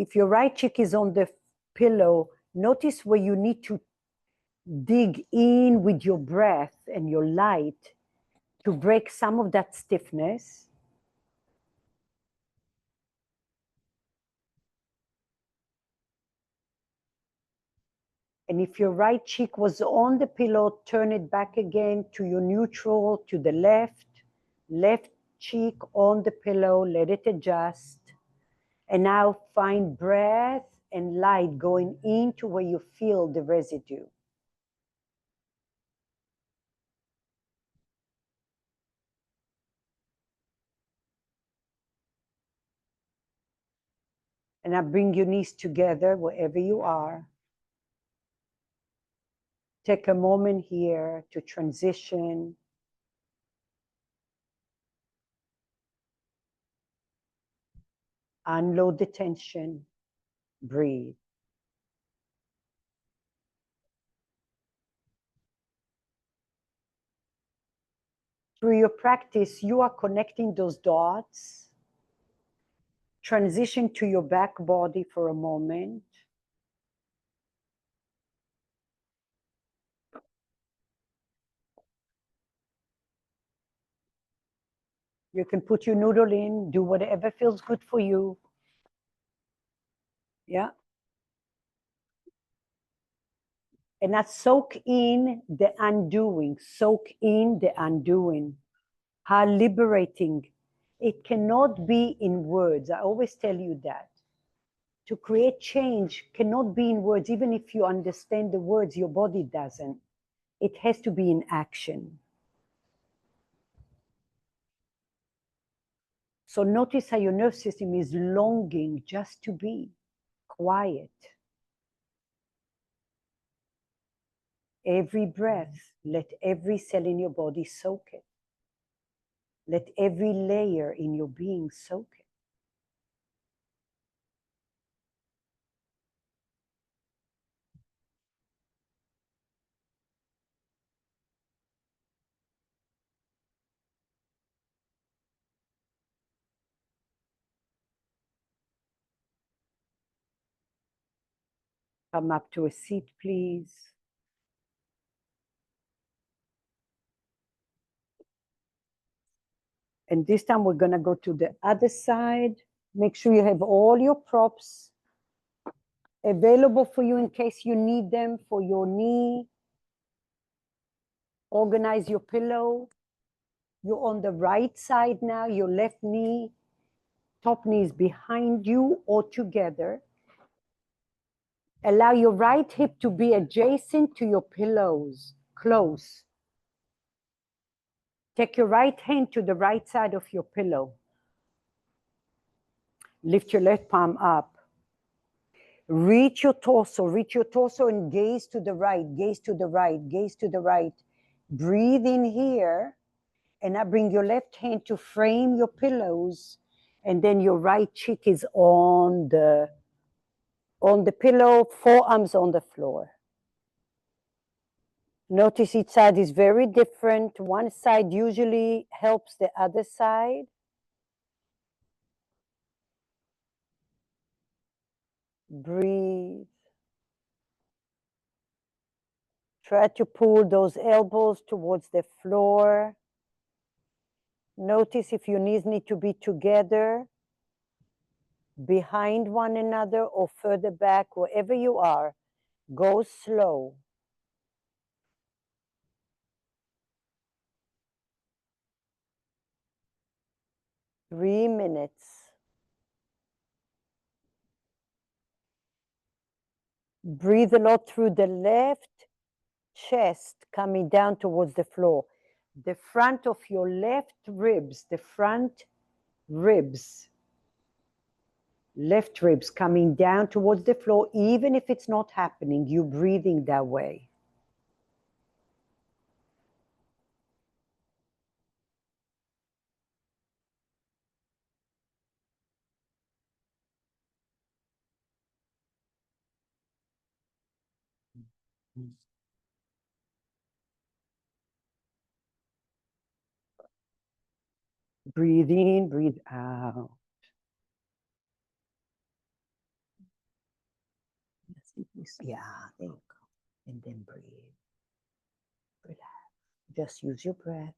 If your right cheek is on the pillow, notice where you need to dig in with your breath and your light to break some of that stiffness. And if your right cheek was on the pillow, turn it back again to your neutral, to the left. Left cheek on the pillow, let it adjust. And now find breath and light going into where you feel the residue. And now bring your knees together wherever you are. Take a moment here to transition. Unload the tension. Breathe. Through your practice, you are connecting those dots. Transition to your back body for a moment. You can put your noodle in, do whatever feels good for you. Yeah. And now soak in the undoing. Soak in the undoing. How liberating. It cannot be in words. I always tell you that. To create change cannot be in words. Even if you understand the words, your body doesn't. It has to be in action. So notice how your nervous system is longing just to be quiet. Every breath, let every cell in your body soak it. Let every layer in your being soak it. Come up to a seat, please. And this time we're going to go to the other side. Make sure you have all your props available for you in case you need them for your knee. Organize your pillow. You're on the right side now, your left knee, top knee is behind you or together. Allow your right hip to be adjacent to your pillows, close. Take your right hand to the right side of your pillow. Lift your left palm up. Reach your torso and gaze to the right, gaze to the right, gaze to the right. Breathe in here, and now bring your left hand to frame your pillows, and then your right cheek is on the pillow, forearms on the floor. Notice each side is very different. One side usually helps the other side. Breathe. Try to pull those elbows towards the floor. Notice if your knees need to be together, behind one another, or further back, wherever you are. Go slow. Three minutes. Breathe a lot through the left chest, coming down towards the floor. The front of your left ribs, the front ribs, left ribs coming down towards the floor, even if it's not happening, you're breathing that way. Breathe in, breathe out. Yeah, there you go. And then breathe. Relax. Just use your breath.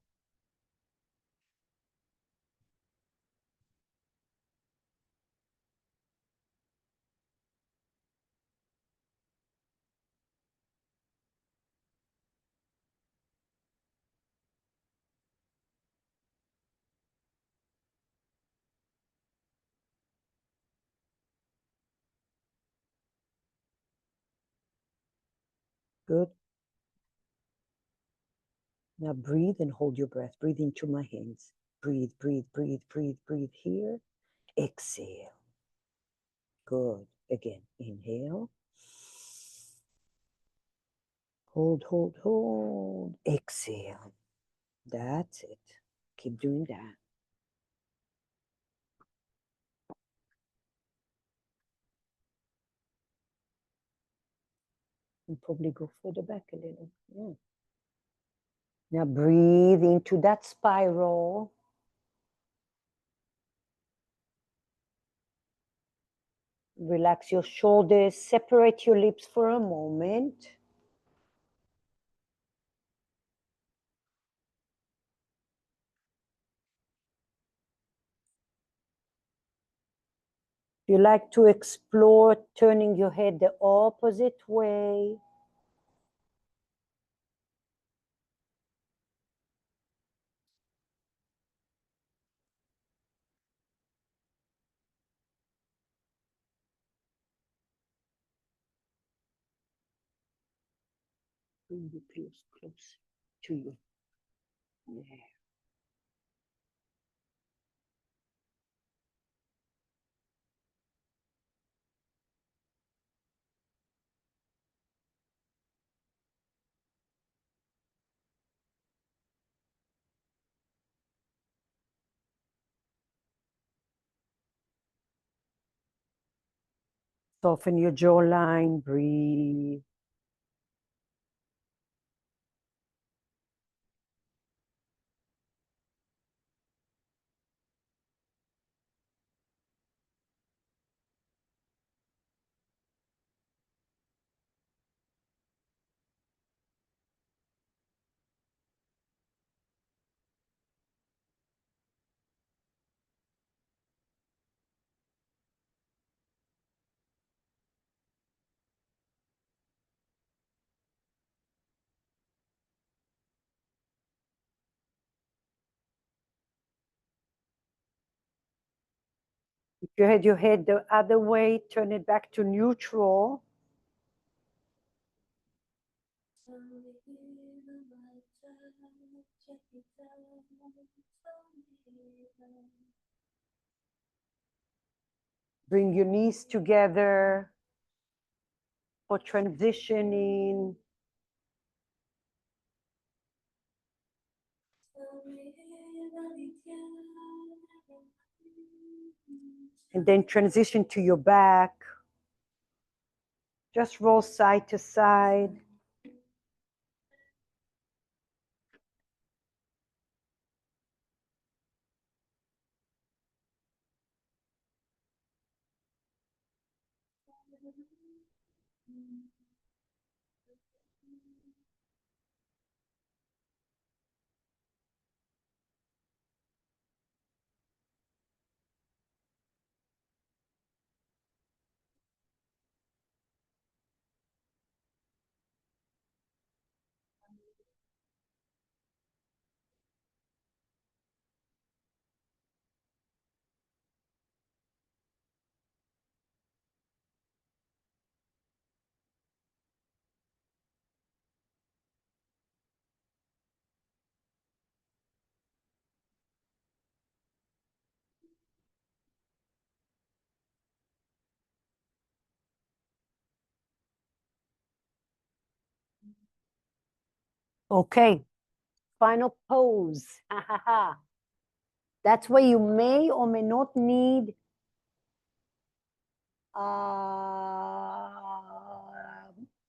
Good. Now breathe and hold your breath. Breathe into my hands. Breathe, breathe, breathe, breathe, breathe here. Exhale. Good. Again, inhale. Hold, hold, hold. Exhale. That's it. Keep doing that. And probably go further back a little. Yeah. Now breathe into that spiral. Relax your shoulders. Separate your lips for a moment. You like to explore turning your head the opposite way. Bring your pillows close to you. Yeah. Soften your jawline, breathe. If you had your head the other way, turn it back to neutral. Bring your knees together for transitioning. And then transition to your back. Just roll side to side. Okay, final pose. That's where you may or may not need a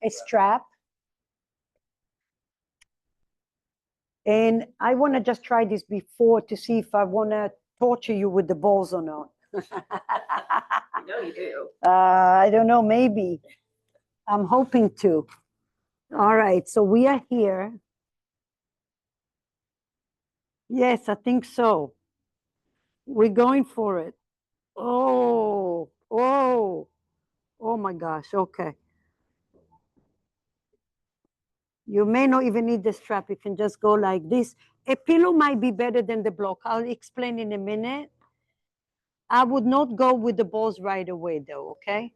strap. And I want to just try this before to see if I want to torture you with the balls or not. I know you do. I don't know, maybe. I'm hoping to. All right, so we are here. Yes, I think so. We're going for it. Oh, oh my gosh, okay. You may not even need the strap. You can just go like this. A pillow might be better than the block. I'll explain in a minute. I would not go with the balls right away though, okay?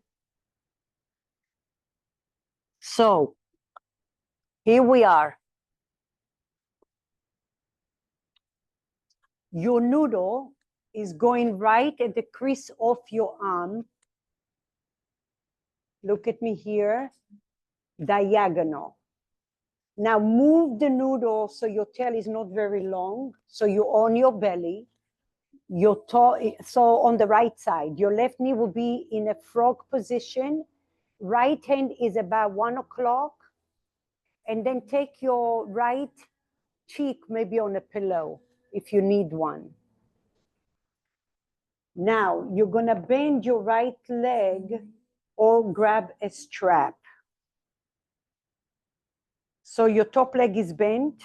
So here we are. Your noodle is going right at the crease of your arm. Look at me here, diagonal. Now move the noodle so your tail is not very long. So you're on your belly. Your toe, so on the right side, your left knee will be in a frog position. Right hand is about 1 o'clock. And then take your right cheek maybe on a pillow if you need one. Now you're gonna bend your right leg or grab a strap. So your top leg is bent,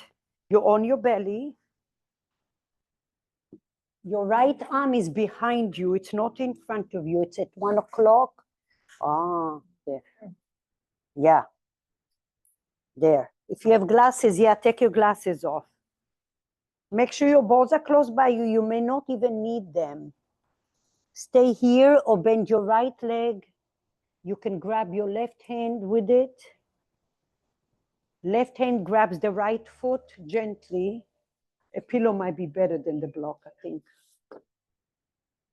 you're on your belly. Your right arm is behind you, it's not in front of you, it's at 1 o'clock. Ah, there. Yeah, there. If you have glasses, yeah, take your glasses off. Make sure your balls are close by you, you may not even need them. Stay here or bend your right leg. You can grab your left hand with it. Left hand grabs the right foot gently. A pillow might be better than the block, I think.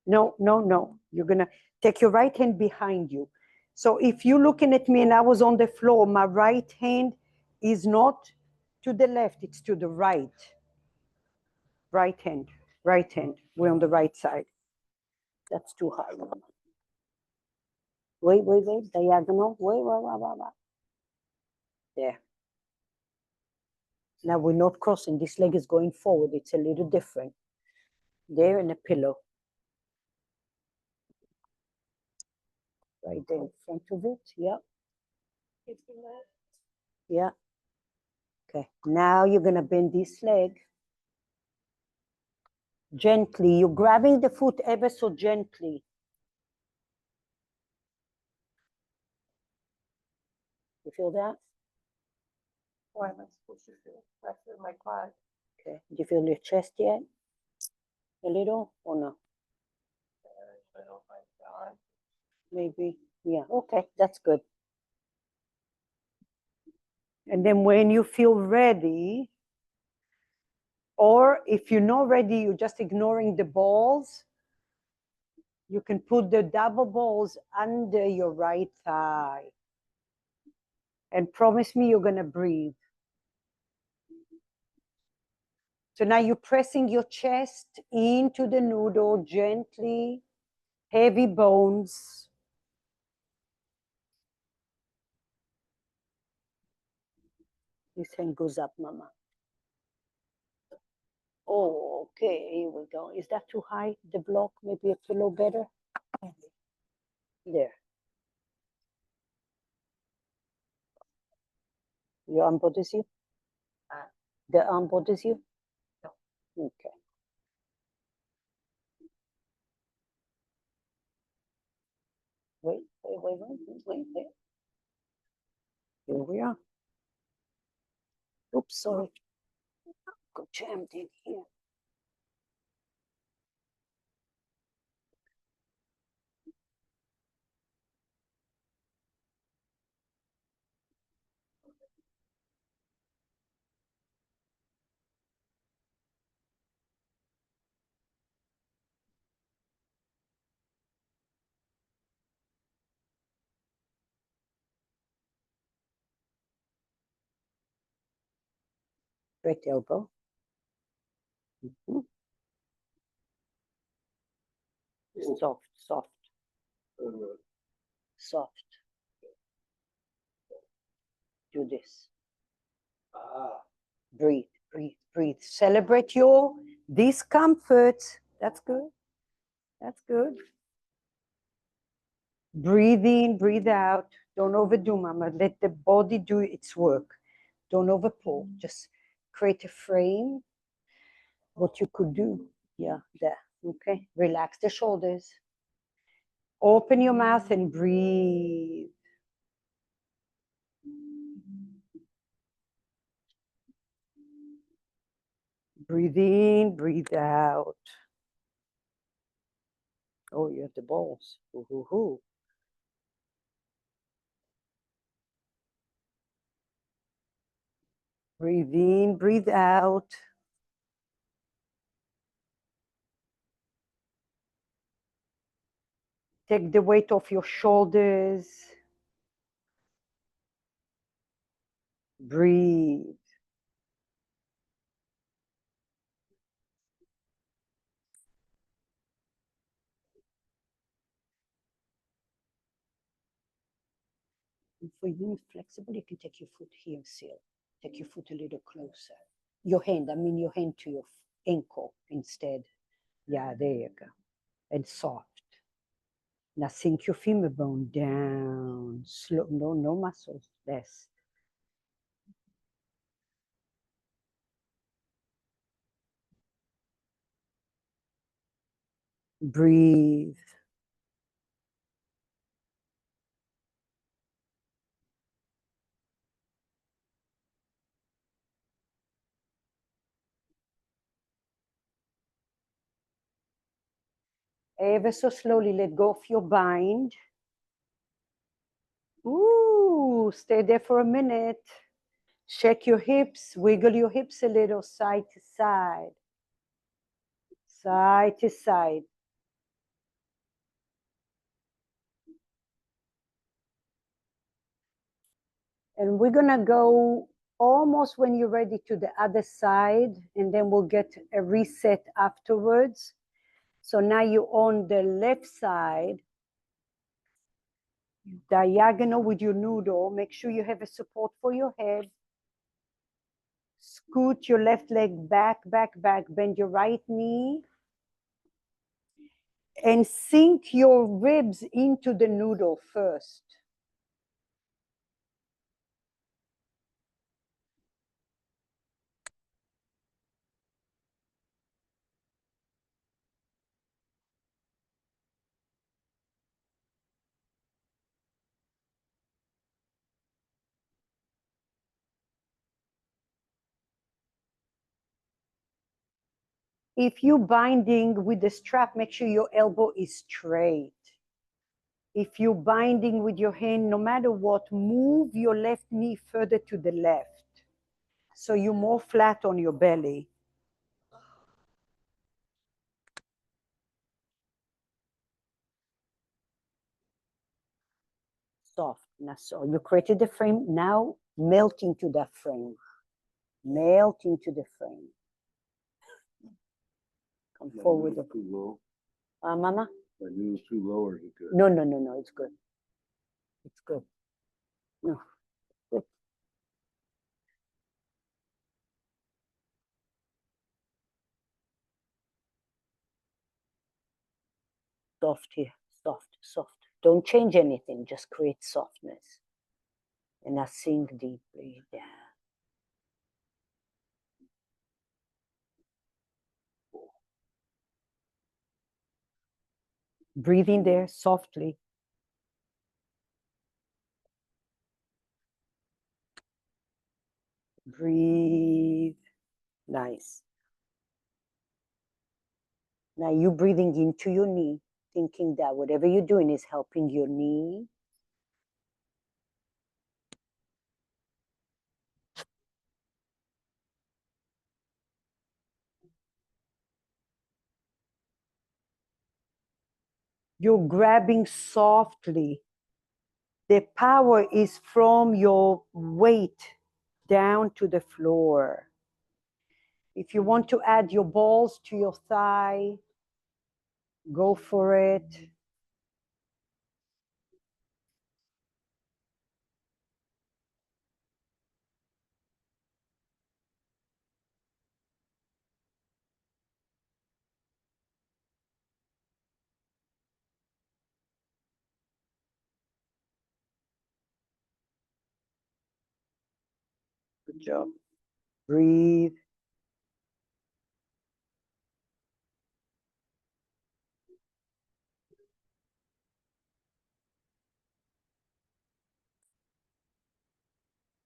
No, no, no. You're gonna take your right hand behind you. So if you're looking at me and I was on the floor, my right hand is not to the left, it's to the right. Right hand, right hand. We're on the right side. That's too high. Wait, wait, wait. Diagonal. Wait. There. Now we're not crossing. This leg is going forward. It's a little different. There in a pillow. Right there in front of it. Yeah. Yeah. Okay. Now you're going to bend this leg. Gently. You're grabbing the foot ever so gently. You feel that? Why am I supposed to feel? I feel my quad. Okay. Do you feel your chest yet? A little or no? I don't like God. Maybe. Yeah. Okay. That's good. And then when you feel ready, or if you're not ready, you're just ignoring the balls, you can put the double balls under your right thigh. And promise me you're going to breathe. So now you're pressing your chest into the noodle gently, heavy bones. This hand goes up, Mama. Oh, okay, here we go. Is that too high, the block? Maybe a pillow better? There. Your arm bothers you? The arm bothers you? No. Okay. Wait. Here we are. Oops, sorry. Got jammed in here. Right elbow. Mm-hmm. Soft, soft, soft. Do this. Breathe, breathe, breathe. Celebrate your discomfort. That's good. That's good. Breathe in, breathe out. Don't overdo, Mama. Let the body do its work. Don't over pull. Just create a frame. What you could do. Yeah, there. Okay. Relax the shoulders. Open your mouth and breathe. Breathe in, breathe out. Oh, you have the balls. Ooh, ooh, ooh. Breathe in, breathe out. Take the weight off your shoulders. Breathe. And for you, flexible, you can take your foot here, still. Take your foot a little closer. Your hand, I mean your hand to your ankle instead. Yeah, there you go. And soft. Now sink your femur bone down. Slow, no muscles, less. Breathe. Ever so slowly let go of your bind. Ooh, stay there for a minute. Shake your hips, wiggle your hips a little side to side. Side to side. And we're gonna go almost when you're ready to the other side, and then we'll get a reset afterwards. So now you're on the left side, diagonal with your noodle. Make sure you have a support for your head. Scoot your left leg back, back, back. Bend your right knee. And sink your ribs into the noodle first. If you're binding with the strap, make sure your elbow is straight. If you're binding with your hand, no matter what, move your left knee further to the left. So you're more flat on your belly. Soft. Now, so you created the frame. Now melt into that frame. Melt into the frame. Come forward. Too low. Mama? My noodle's too low, or is it good? No, no, no, no. It's good. It's good. No. Good. Soft here. Soft, soft. Don't change anything. Just create softness. And now sink deeply down. Breathe in there softly. Breathe. Nice. Now you breathing into your knee, thinking that whatever you're doing is helping your knee. You're grabbing softly. The power is from your weight down to the floor. If you want to add your balls to your thigh, go for it. Good job. Breathe.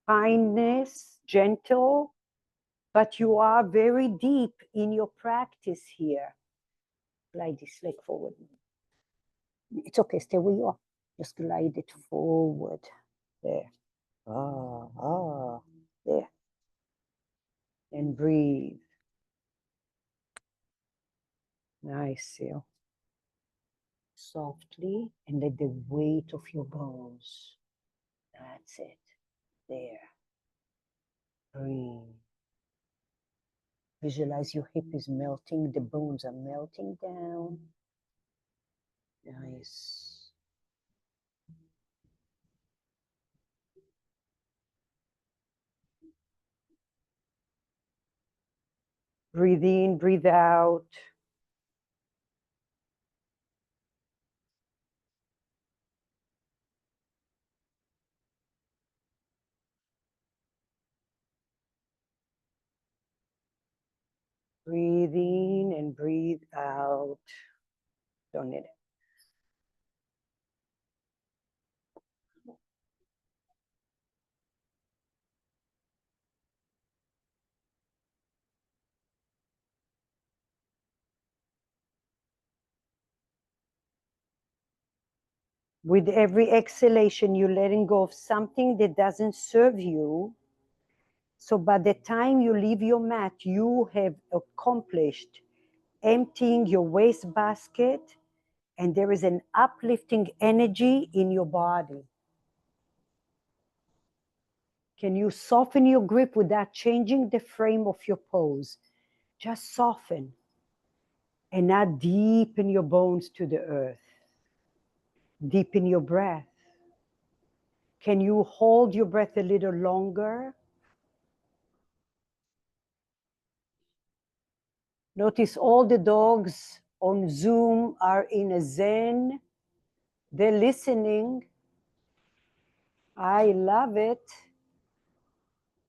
Kindness, gentle, but you are very deep in your practice here. Glide this leg forward. It's okay, stay where you are. Just glide it forward. There. There. And breathe. Nice, Seal. Softly, and let the weight of your bones. That's it. There. Breathe. Visualize your hip is melting, the bones are melting down. Nice. Breathe in, breathe out. Breathe in and breathe out. Don't need it. With every exhalation, you're letting go of something that doesn't serve you. So by the time you leave your mat, you have accomplished emptying your wastebasket, and there is an uplifting energy in your body. Can you soften your grip without changing the frame of your pose? Just soften. And now deepen your bones to the earth. Deepen your breath. Can you hold your breath a little longer? Notice all the dogs on Zoom are in a Zen. They're listening. I love it.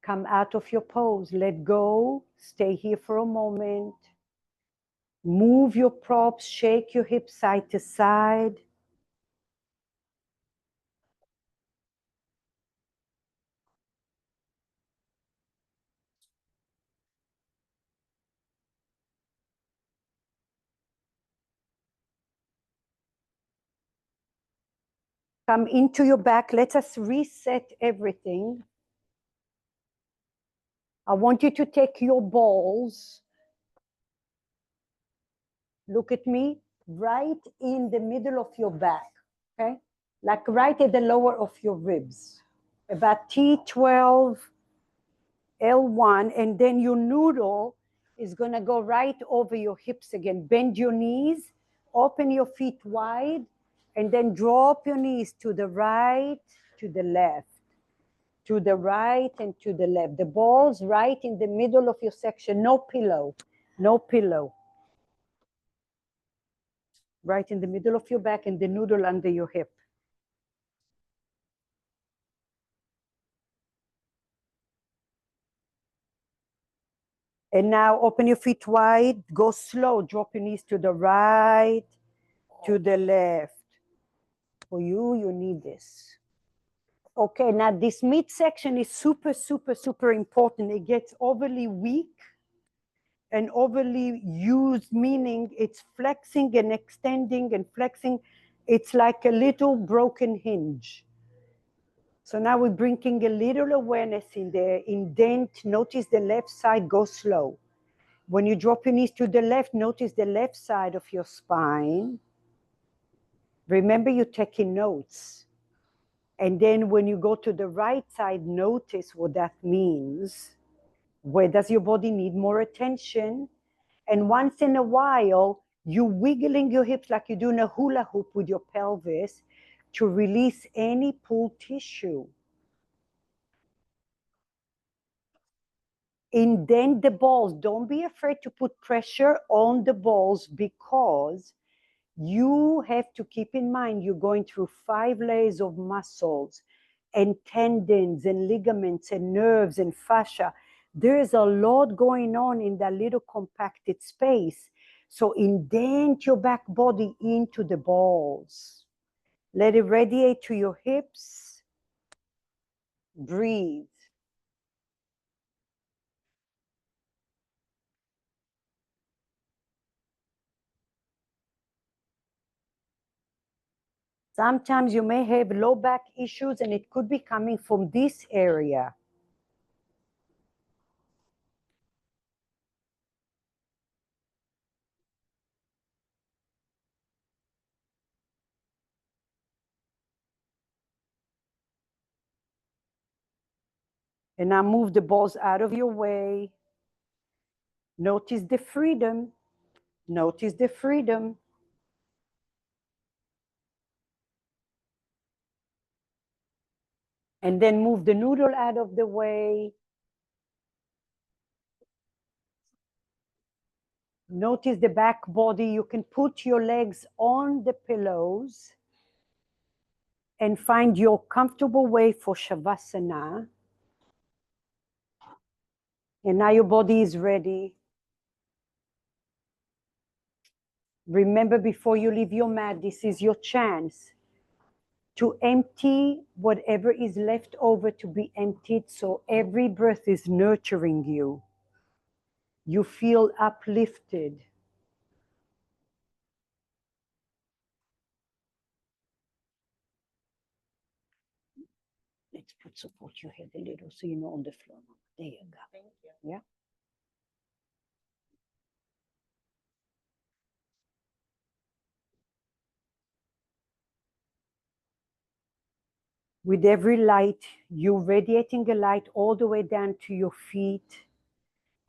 Come out of your pose. Let go. Stay here for a moment. Move your props. Shake your hips side to side. Come into your back. Let us reset everything. I want you to take your balls. Look at me. Right in the middle of your back. Okay? Like right at the lower of your ribs. About T12, L1. And then your noodle is going to go right over your hips again. Bend your knees. Open your feet wide. And then drop your knees to the right, to the left. To the right and to the left. The balls right in the middle of your section. No pillow. No pillow. Right in the middle of your back and the noodle under your hip. And now open your feet wide. Go slow. Drop your knees to the right, to the left. For you, you need this. Okay, now this midsection is super, super, super important. It gets overly weak and overly used, meaning it's flexing and extending and flexing. It's like a little broken hinge. So now we're bringing a little awareness in there. Indent, notice the left side, go slow. When you drop your knees to the left, notice the left side of your spine. Remember, you're taking notes. And then when you go to the right side, notice what that means. Where does your body need more attention? And once in a while, you're wiggling your hips like you're doing a hula hoop with your pelvis to release any pulled tissue. Indent the balls. Don't be afraid to put pressure on the balls, because you have to keep in mind you're going through 5 layers of muscles. and tendons and ligaments and nerves and fascia. There is a lot going on in that little compacted space. So indent your back body into the balls. Let it radiate to your hips. Breathe. Sometimes you may have low back issues and it could be coming from this area. And now move the balls out of your way. Notice the freedom. Notice the freedom. And then move the noodle out of the way. Notice the back body. You can put your legs on the pillows and find your comfortable way for Shavasana. And now your body is ready. Remember, before you leave your mat, this is your chance to empty whatever is left over to be emptied. So every breath is nurturing you. You feel uplifted. Let's support your head a little so you're not on the floor. There you go. Thank you. Yeah. With every light, you're radiating a light all the way down to your feet,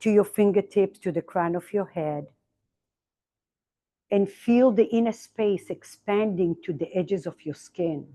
to your fingertips, to the crown of your head. And feel the inner space expanding to the edges of your skin.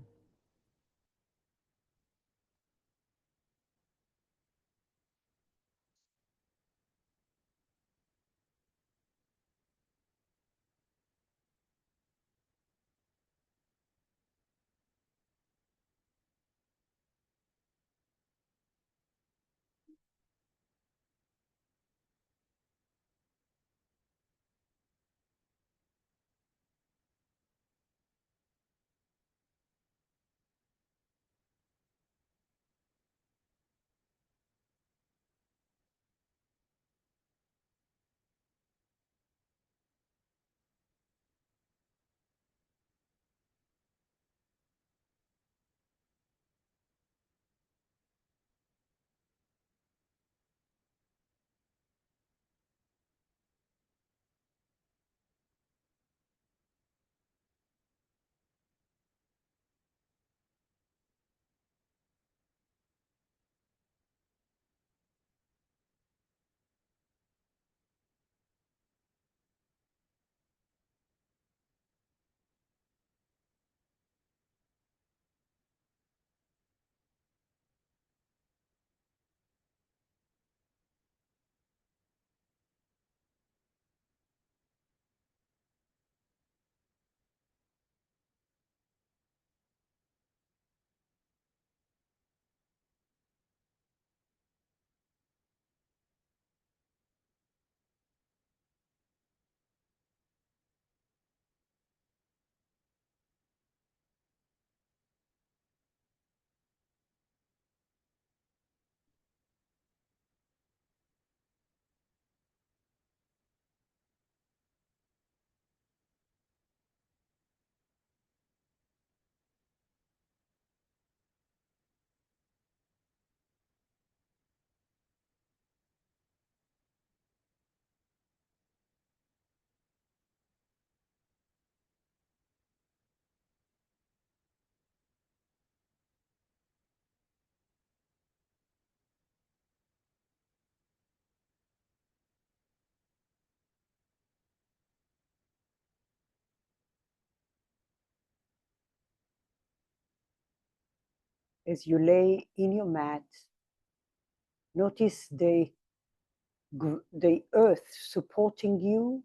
As you lay in your mat, notice the earth supporting you,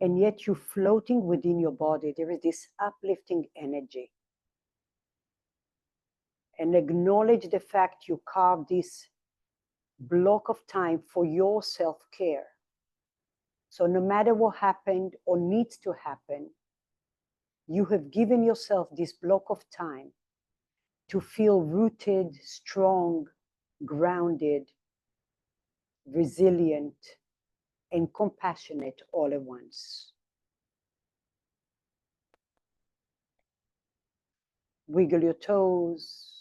and yet you're floating within your body. There is this uplifting energy. and acknowledge the fact you carved this block of time for your self-care. So no matter what happened or needs to happen, you have given yourself this block of time to feel rooted, strong, grounded, resilient, and compassionate all at once. Wiggle your toes.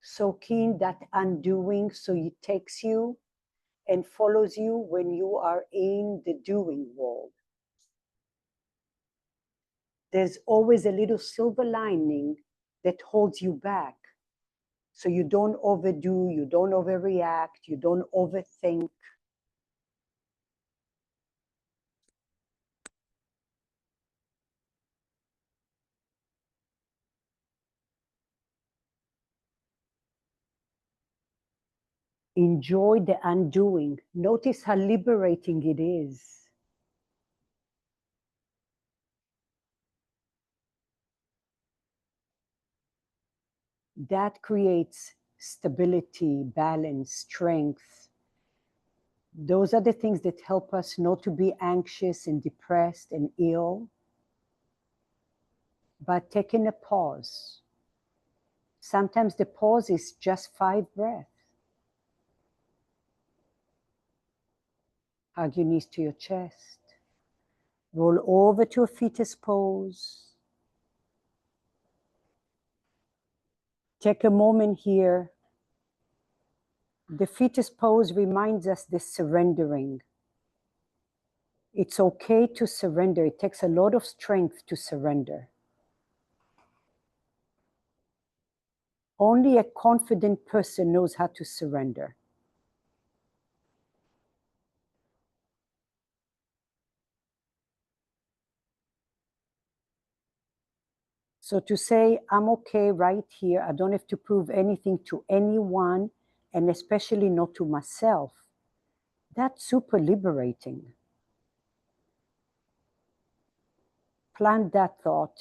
Soak in that undoing so it takes you and follows you when you are in the doing world. There's always a little silver lining that holds you back. So you don't overdo, you don't overreact, you don't overthink. Enjoy the undoing. Notice how liberating it is. That creates stability, balance, strength. Those are the things that help us not to be anxious and depressed and ill. But taking a pause. Sometimes the pause is just 5 breaths. Hug your knees to your chest. Roll over to a fetus pose. Take a moment here. The fetus pose reminds us this surrendering. It's okay to surrender. It takes a lot of strength to surrender. Only a confident person knows how to surrender. So to say, I'm okay right here, I don't have to prove anything to anyone, and especially not to myself, that's super liberating. Plant that thought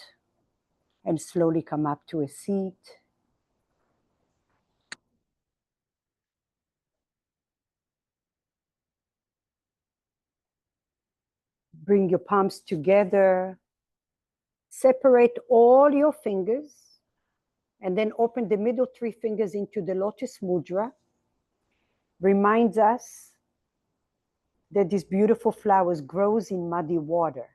and slowly come up to a seat. Bring your palms together. Separate all your fingers and then open the middle 3 fingers into the Lotus Mudra. Reminds us that these beautiful flowers grows in muddy water.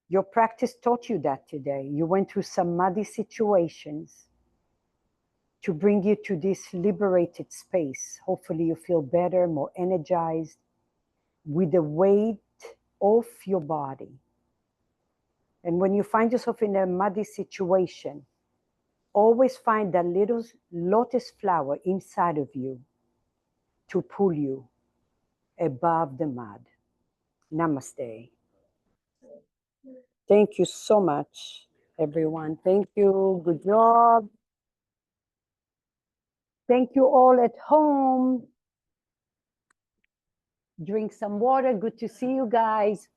Your practice taught you that today. You went through some muddy situations to bring you to this liberated space. Hopefully you feel better, more energized, with the weight off your body. And when you find yourself in a muddy situation, always find that little lotus flower inside of you to pull you above the mud. Namaste. Thank you so much, everyone. Thank you. Good job. Thank you all at home. Drink some water. Good to see you guys.